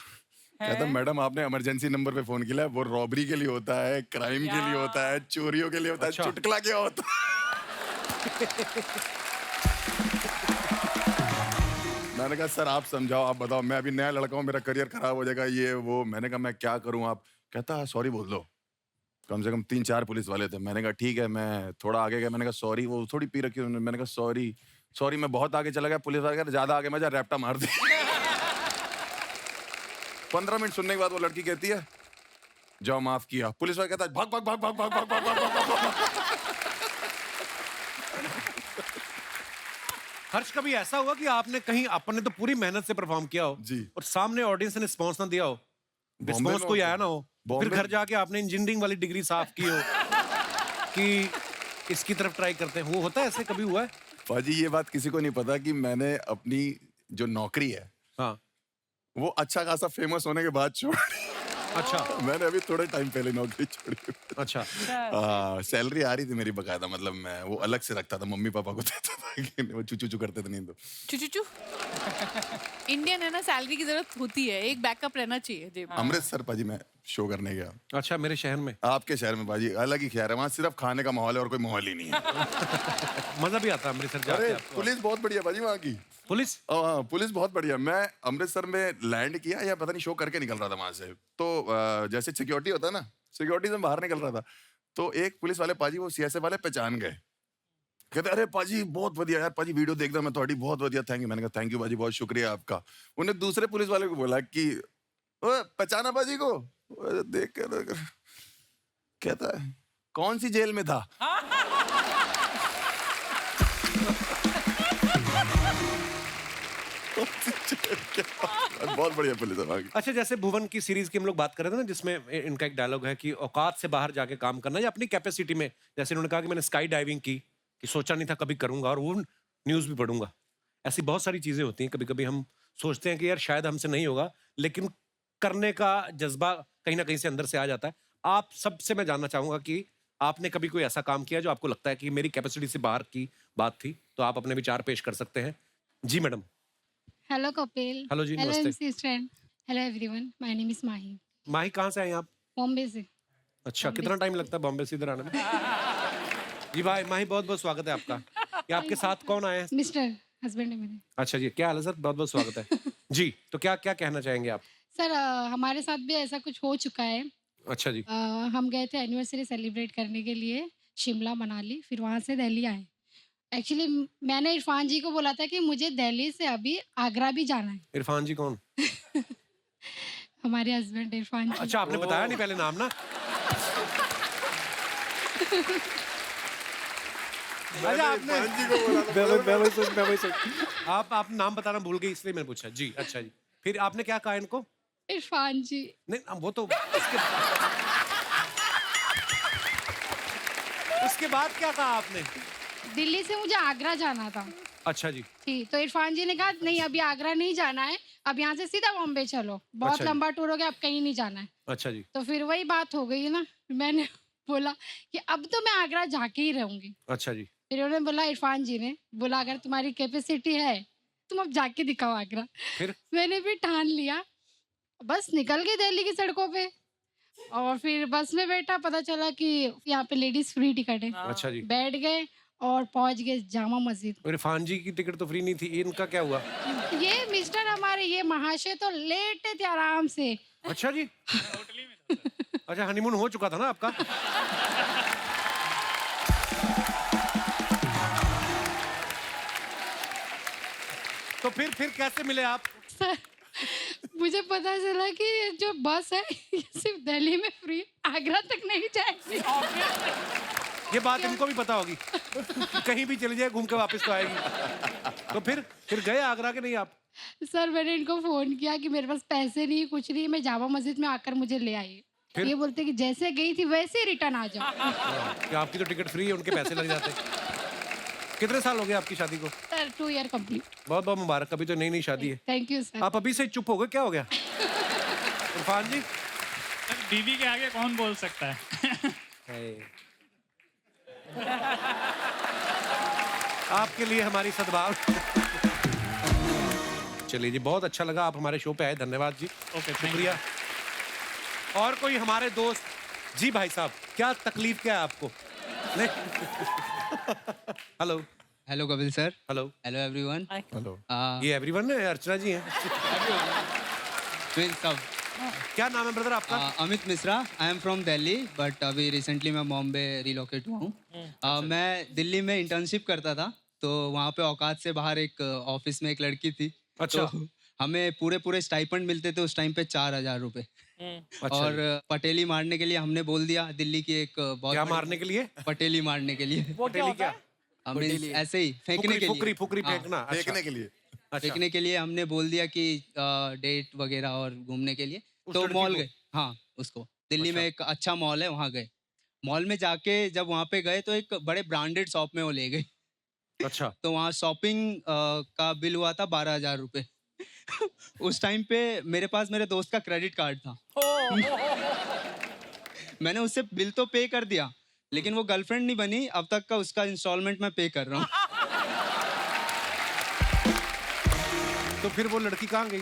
S5: कहता मैडम आपने इमरजेंसी नंबर पे फोन किया है, वो रॉबरी के लिए होता है, क्राइम के लिए होता है, चोरियों के लिए होता है, चुटकुला क्या होता है? मैंने कहा सर आप समझाओ, आप बताओ, मैं अभी नया लड़का हूँ, मेरा करियर खराब हो जाएगा, ये वो। मैंने कहा मैं क्या करूँ? आप कहता सॉरी बोल दो। कम से कम 3-4 पुलिस वाले थे। मैंने कहा ठीक है, मैं थोड़ा आगे गया, मैंने कहा सॉरी, वो थोड़ी पी रखी उन्होंने। मैंने कहा सॉरी मैं बहुत आगे चला गया। पुलिस वाले कहते ज्यादा आगे मजा, रैप्टा मार दी। 15 मिनट सुनने के बाद वो लड़की कहती है जाओ माफ किया। पुलिस वाला कहता है भाग भाग भाग भाग भाग भाग भाग भाग भाग।
S1: हर्ष कभी ऐसा हुआ कि आपने कहीं अपने तो पूरी मेहनत से परफॉर्म किया हो
S5: जी,
S1: और सामने ऑडियंस ने रिस्पॉन्स ना दिया हो, रिस्पॉन्स कोई आया ना हो, फिर घर जाके आपने इंजीनियरिंग वाली डिग्री साफ की हो कि इसकी तरफ ट्राई करते हैं? वो होता है, ऐसे कभी हुआ है?
S5: पाजी ये बात किसी को नहीं पता कि मैंने अपनी जो नौकरी है
S1: हाँ,
S5: वो अच्छा खासा फेमस होने के बाद छोड़ी।
S1: अच्छा,
S5: मैंने अभी थोड़े टाइम पहले नौकरी छोड़ी।
S1: अच्छा,
S5: सैलरी आ रही थी मेरी बकायदा, मतलब मैं वो अलग से रखता था, मम्मी पापा को देता था कि वो चू करते थे। नहीं तो
S6: चू इंडियन है ना, सैलरी की जरूरत होती है, एक बैकअप रहना चाहिए जेब में।
S5: अमृतसर पाजी मैं शो करने गया।
S1: अच्छा, मेरे शहर में?
S5: आपके शहर में पाजी अलग ही खैर है, वहाँ सिर्फ खाने का माहौल है और कोई माहौल ही नहीं है।
S1: मजा भी आता है अमृतसर जाके
S5: अरे
S1: आपको?
S5: पुलिस बहुत बढ़िया पाजी वहाँ की।
S1: पुलिस?
S5: हाँ पुलिस बहुत बढ़िया। मैं अमृतसर में लैंड किया या पता नहीं शो करके निकल रहा था वहां से, तो जैसे सिक्योरिटी होता है ना, सिक्योरिटी से बाहर निकल रहा था, तो एक पुलिस वाले पाजी वो सीएसएफ वाले पहचान गए। कहते अरे पाजी बहुत बढ़िया यार, पाजी वीडियो देखता मैं थोड़ी, बहुत बढ़िया, थैंक यू। मैंने कहा थैंक यू पाजी, बहुत शुक्रिया आपका। उन्हें दूसरे पुलिस वाले को बोला कि पहचाना पाजी को? देख कर कहता है कौन सी जेल में था? बहुत बढ़िया पुलिस है।
S1: अच्छा, जैसे भुवन की सीरीज की हम लोग बात कर रहे थे ना, जिसमें इनका एक डायलॉग है कि औकात से बाहर जाके काम करना या अपनी कैपेसिटी में, जैसे इन्होंने कहा कि मैंने स्काई डाइविंग की, कि सोचा नहीं था कभी करूंगा और वो न्यूज़ भी पढ़ूंगा। ऐसी बहुत सारी चीजें होती हैं, कभी कभी हम सोचते हैं कि यार शायद हमसे नहीं होगा, लेकिन करने का जज्बा कहीं ना कहीं से अंदर से आ जाता है। आप सबसे मैं जानना चाहूंगा कि आपने कभी कोई ऐसा काम किया जो आपको लगता है कि मेरी कैपेसिटी से बाहर की बात थी, तो आप अपने विचार पेश कर सकते हैं। जी मैडम।
S10: हेलो कपिल।
S1: हेलो जी,
S10: हेलो
S1: नमस्ते।
S10: MC Stan. Hello everyone, my name is Mahi.
S1: Mahi कहाँ से आए आप?
S10: बॉम्बे से।
S1: अच्छा, कितना टाइम लगता है बॉम्बे से इधर आने में? जी भाई, माही बहुत बहुत स्वागत है आपका। ये आपके साथ कौन आए हैं?
S10: मिस्टर हस्बैंड है मेरे।
S1: अच्छा जी, क्या हाल है सर? बहुत बहुत स्वागत है। जी, तो क्या क्या कहना चाहेंगे आप?
S10: सर हमारे साथ भी ऐसा कुछ हो चुका है।
S1: अच्छा जी।
S10: हम गए थे एनिवर्सरी सेलिब्रेट करने के लिए शिमला मनाली, फिर वहाँ से दिल्ली आए। एक्चुअली मैंने इरफान जी को बोला था कि मुझे दिल्ली से अभी आगरा भी जाना है।
S1: इरफान जी कौन?
S10: हमारे हस्बैंड इरफान जी।
S1: अच्छा, आपने बताया नहीं पहले नाम ना? अच्छा, आपने आप नाम बताना भूल गई इसलिए मैंने पूछा। जी, अच्छा जी। फिर आपने क्या कहा इनको?
S10: इरफान जी।
S1: नहीं, वो तो उसके बाद क्या कहा आपने?
S10: दिल्ली से मुझे आगरा जाना था।
S1: अच्छा जी।
S10: ठीक, तो इरफान जी ने कहा नहीं अभी आगरा नहीं जाना है, अब यहाँ से सीधा बॉम्बे चलो, बहुत
S1: अच्छा जी।
S10: लंबा टूर हो गया, अब कहीं नहीं जाना है।
S1: अच्छा जी।
S10: तो फिर वही बात हो गई ना, मैंने बोला कि अब तो मैं आगरा जाके ही रहूंगी।
S1: अच्छा जी।
S10: फिर उन्होंने बोला, इरफान जी ने बोला अगर तुम्हारी कैपेसिटी है तुम अब जाके दिखाओ आगरा।
S1: फिर?
S10: मैंने भी ठान लिया, बस निकल गई दिल्ली की सड़कों पे और फिर बस में बैठा, पता चला कि यहाँ पे लेडीज फ्री टिकट है।
S1: अच्छा जी।
S10: बैठ गए और पहुंच गए जामा मस्जिद।
S1: इरफान जी की टिकट तो फ्री नहीं थी, इनका क्या हुआ?
S10: ये मिस्टर हमारे ये महाशय तो लेटे थे आराम से।
S1: अच्छा जी। अच्छा, हनीमून हो चुका था ना आपका? तो फिर कैसे मिले आप?
S10: सर मुझे पता चला कि जो बस है ये सिर्फ दिल्ली में फ्री, आगरा तक नहीं जाएगी।
S1: ये बात इनको भी पता होगी कि कहीं भी चली जाए घूम के वापस तो आएगी। तो फिर गए आगरा के नहीं आप?
S10: सर मैंने इनको फोन किया कि मेरे पास पैसे नहीं, कुछ नहीं, मैं जामा मस्जिद में आकर मुझे ले आई। ये बोलते कि जैसे गई थी वैसे रिटर्न आ जाओ।
S1: कि आपकी तो टिकट फ्री है, उनके पैसे लग जाते। कितने साल हो गए आपकी शादी को?
S10: Sir 2 year complete.
S1: बहुत बहुत मुबारक, अभी तो नई नई शादी है।
S10: Thank you sir.
S1: आप अभी से चुप हो गए, क्या हो गया? इरफान जी,
S11: बीवी के आगे कौन बोल सकता है?
S1: आपके लिए हमारी सद्भाव। चलिए जी, बहुत अच्छा लगा आप हमारे शो पे आए, धन्यवाद जी।
S11: ओके,
S1: शुक्रिया। और कोई हमारे दोस्त? जी भाई साहब, क्या तकलीफ क्या है आपको? Hello.
S12: Hello Kapil sir.
S1: Hello.
S12: Hello everyone.
S1: Hello. ये एवरीवन है, अर्चना जी हैं।
S12: सब।
S1: क्या नाम है ब्रदर आपका?
S12: Amit Mishra. I am from Delhi but अभी रिसेंटली मैं बॉम्बे रिलोकेट हुआ हूँ। मैं दिल्ली में इंटर्नशिप करता था, तो वहाँ पे औकात से बाहर एक ऑफिस में एक लड़की थी।
S1: अच्छा।
S12: तो हमें पूरे स्टाइपेंड मिलते थे उस टाइम पे 4000 रुपए।
S1: अच्छा।
S12: और पटेली मारने के लिए हमने बोल दिया दिल्ली की एक बहुत
S1: क्या
S12: बड़ी-
S1: मारने के लिए?
S12: पटेली मारने के लिए।
S4: वो क्या होता है?
S12: Means ऐसे ही फेंकने के लिए।
S1: फुकरी
S12: हाँ,
S1: फेंकना। अच्छा।
S5: देखने के लिए।
S12: फेंकने के लिए हमने बोल दिया कि डेट वगैरह और घूमने के लिए।
S1: उस
S12: तो
S1: लड़की
S12: मॉल
S1: को?
S12: गए। हाँ, उसको दिल्ली
S1: अच्छा।
S12: में एक अच्छा मॉल है, वहाँ गए। मॉल में जाके जब वहाँ पे गए तो एक बड़े ब्रांडेड शॉप में वो ले गई।
S1: अच्छा।
S12: तो वहाँ शॉपिंग का बिल हुआ था 12,000 रुपए। उस टाइम पे मेरे पास मेरे दोस्त का क्रेडिट कार्ड था। मैंने उससे बिल तो पे कर दिया, लेकिन वो गर्लफ्रेंड नहीं बनी। अब तक का उसका इंस्टॉलमेंट मैं पे कर रहा हूँ।
S1: तो फिर वो लड़की कहाँ गई?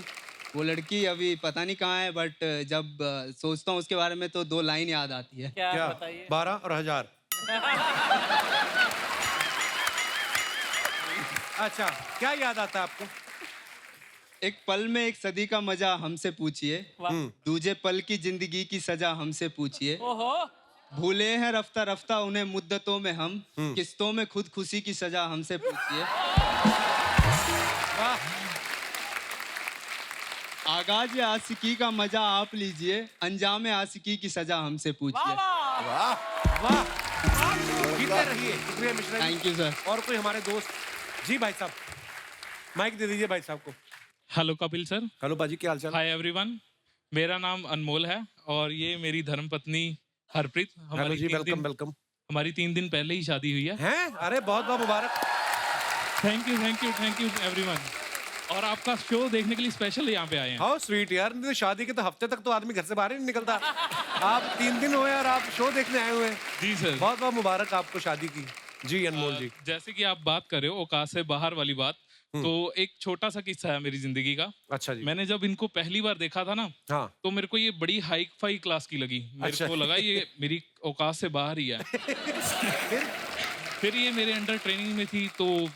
S12: वो लड़की अभी पता नहीं कहाँ है, बट जब सोचता हूँ उसके बारे में तो 2 लाइन याद आती है।
S1: क्या?
S4: बताइए।
S1: 12 और 1000। अच्छा, क्या याद आता है आपको?
S12: एक पल में एक सदी का मजा हमसे पूछिए, दूजे पल की जिंदगी की सजा हमसे पूछिए।
S4: ओहो।
S12: भूले हैं रफ्ता रफ्ता उन्हें मुद्दतों में हम, किस्तों में खुद खुशी की सजा हमसे पूछिए। आगाज आशिकी का मजा आप लीजिए, अंजाम आशिकी की सजा हमसे पूछिए।
S1: वाह, जीते रहिए। शुक्रिया Mishra ji.
S12: Thank you sir.
S1: और कोई हमारे दोस्त? जी भाई साहब, माइक दे दीजिए भाई साहब को।
S11: Hello Kapil sir.
S1: हेलो बाजी, क्या हाल चाल?
S11: Hi everyone. मेरा नाम अनमोल है और ये मेरी धर्मपत्नी हरप्रीत।
S1: हेलो जी, वेलकम वेलकम।
S11: हमारी 3 दिन पहले ही शादी हुई है।
S1: हैं? अरे बहुत बहुत मुबारक।
S11: Thank you everyone. और आपका शो देखने के लिए स्पेशल यहाँ पे आए हैं।
S1: हाउ स्वीट यार, नहीं तो शादी के तो हफ्ते तक तो आदमी घर से बाहर ही नहीं निकलता। आप 3 दिन हुए और आप शो देखने आए हुए हैं।
S11: जी सर।
S1: बहुत बहुत मुबारक आपको शादी की। जी अनमोल जी।
S11: जैसे कि आप बात कर रहे हो औकात से बाहर वाली बात, तो एक छोटा सा किस्सा है मेरी जिंदगी का।
S1: अच्छा जी।
S11: मैंने जब इनको पहली बार देखा था ना,
S1: हाँ।
S11: तो मेरे को ये बड़ी हाई फाई क्लास की लगी। मेरे
S1: अच्छा।
S11: को लगा ये मेरी औकात से बाहर ही है। फिर ये मेरे अंडर ट्रेनिंग में थी, तो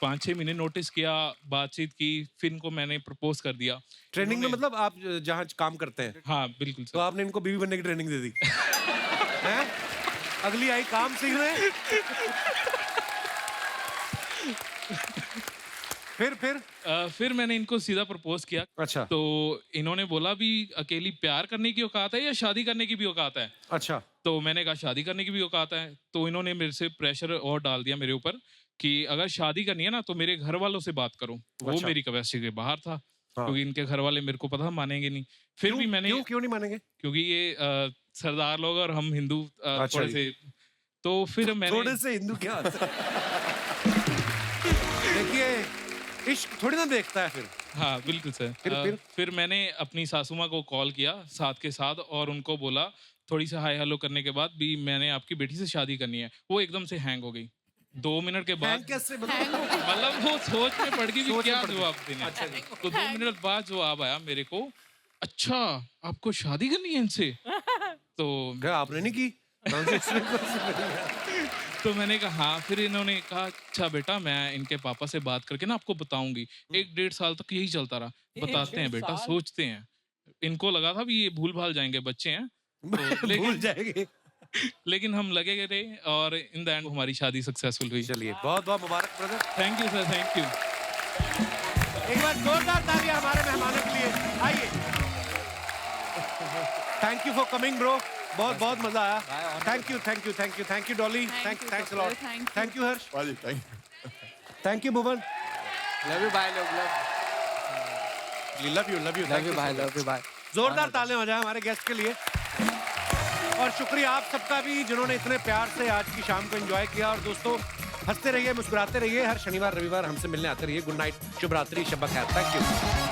S11: 5-6 महीने नोटिस किया, बातचीत की, फिर इनको मैंने प्रपोज कर दिया।
S1: ट्रेनिंग में मतलब आप जहाँ काम करते हैं?
S11: हाँ बिल्कुल
S1: तो
S11: सर।
S1: आपने इनको बीवी बनने की ट्रेनिंग दे दी? हैं? अगली आई काम सीखने।
S11: फिर मैंने इनको सीधा प्रपोज किया।
S1: अच्छा।
S11: तो इन्होंने बोला भी अकेली प्यार करने की औकात है या शादी करने की भी औकात है।
S1: अच्छा।
S11: तो मैंने कहा शादी करने की भी औकात है। तो इन्होंने मेरे से प्रेशर और डाल दिया मेरे ऊपर कि अगर शादी करनी है ना तो मेरे घर वालों से बात करो। वो
S1: अच्छा।
S11: मेरी कैपेसिटी के बाहर था।
S1: हाँ।
S11: क्योंकि इनके घर वाले मेरे को पता मानेंगे नहीं। फिर भी मैंने
S1: क्यों नहीं मानेंगे?
S11: क्योंकि ये सरदार लोग और हम हिंदू
S1: अच्छा
S11: थोड़े
S1: जी।
S11: से, तो फिर मैंने
S1: थोड़े से हिंदू क्या? देखिए इश्क थोड़ी ना देखता है फिर।
S11: हाँ बिल्कुल सर। फिर मैंने अपनी सासू माँ को कॉल किया साथ के साथ और उनको बोला, थोड़ी सी हाय हेलो करने के बाद भी मैंने आपकी बेटी से शादी करनी है। वो एकदम से हैंग हो गई 2 मिनट के बाद।
S1: कैसे?
S11: मतलब वो सोच में पड़ गई कि क्या जवाब देना।
S1: अच्छा जी।
S11: तो 2 मिनट बाद जवाब आया मेरे को, अच्छा आपको शादी करनी है इनसे? तो
S1: क्या आपने नहीं की?
S11: तो मैंने कहा हाँ। फिर इन्होंने कहा अच्छा बेटा मैं इनके पापा से बात करके ना आपको बताऊंगी। 1-1.5 साल तक यही चलता रहा। बताते हैं बेटा, सोचते हैं। इनको लगा था भी ये भूल भाल जाएंगे, बच्चे हैं तो
S1: भूल जाएंगे।
S11: लेकिन हम लगे रहे और इन द एंड हमारी शादी सक्सेसफुल हुई।
S1: चलिए बहुत बहुत मुबारक brother.
S11: Thank you sir, thank you.
S1: एक बार जोरदार तालियां हमारे मेहमानों के लिए। आइए। Thank you for coming bro. बहुत बहुत मजा आया। Thank you Dolly. Thanks a lot. Thank you Harsh. Thank you Bhuvan.
S12: Love you भाई,
S1: लव यू
S12: भाई, लव यू भाई।
S1: जोरदार तालियां हो जाए हमारे गेस्ट के लिए। और शुक्रिया आप सबका भी जिन्होंने इतने प्यार से आज की शाम को एंजॉय किया। और दोस्तों हंसते रहिए, मुस्कुराते रहिए, हर शनिवार रविवार हमसे मिलने आते रहिए। गुड नाइट, शुभ रात्रि, शब खैर, थैंक यू।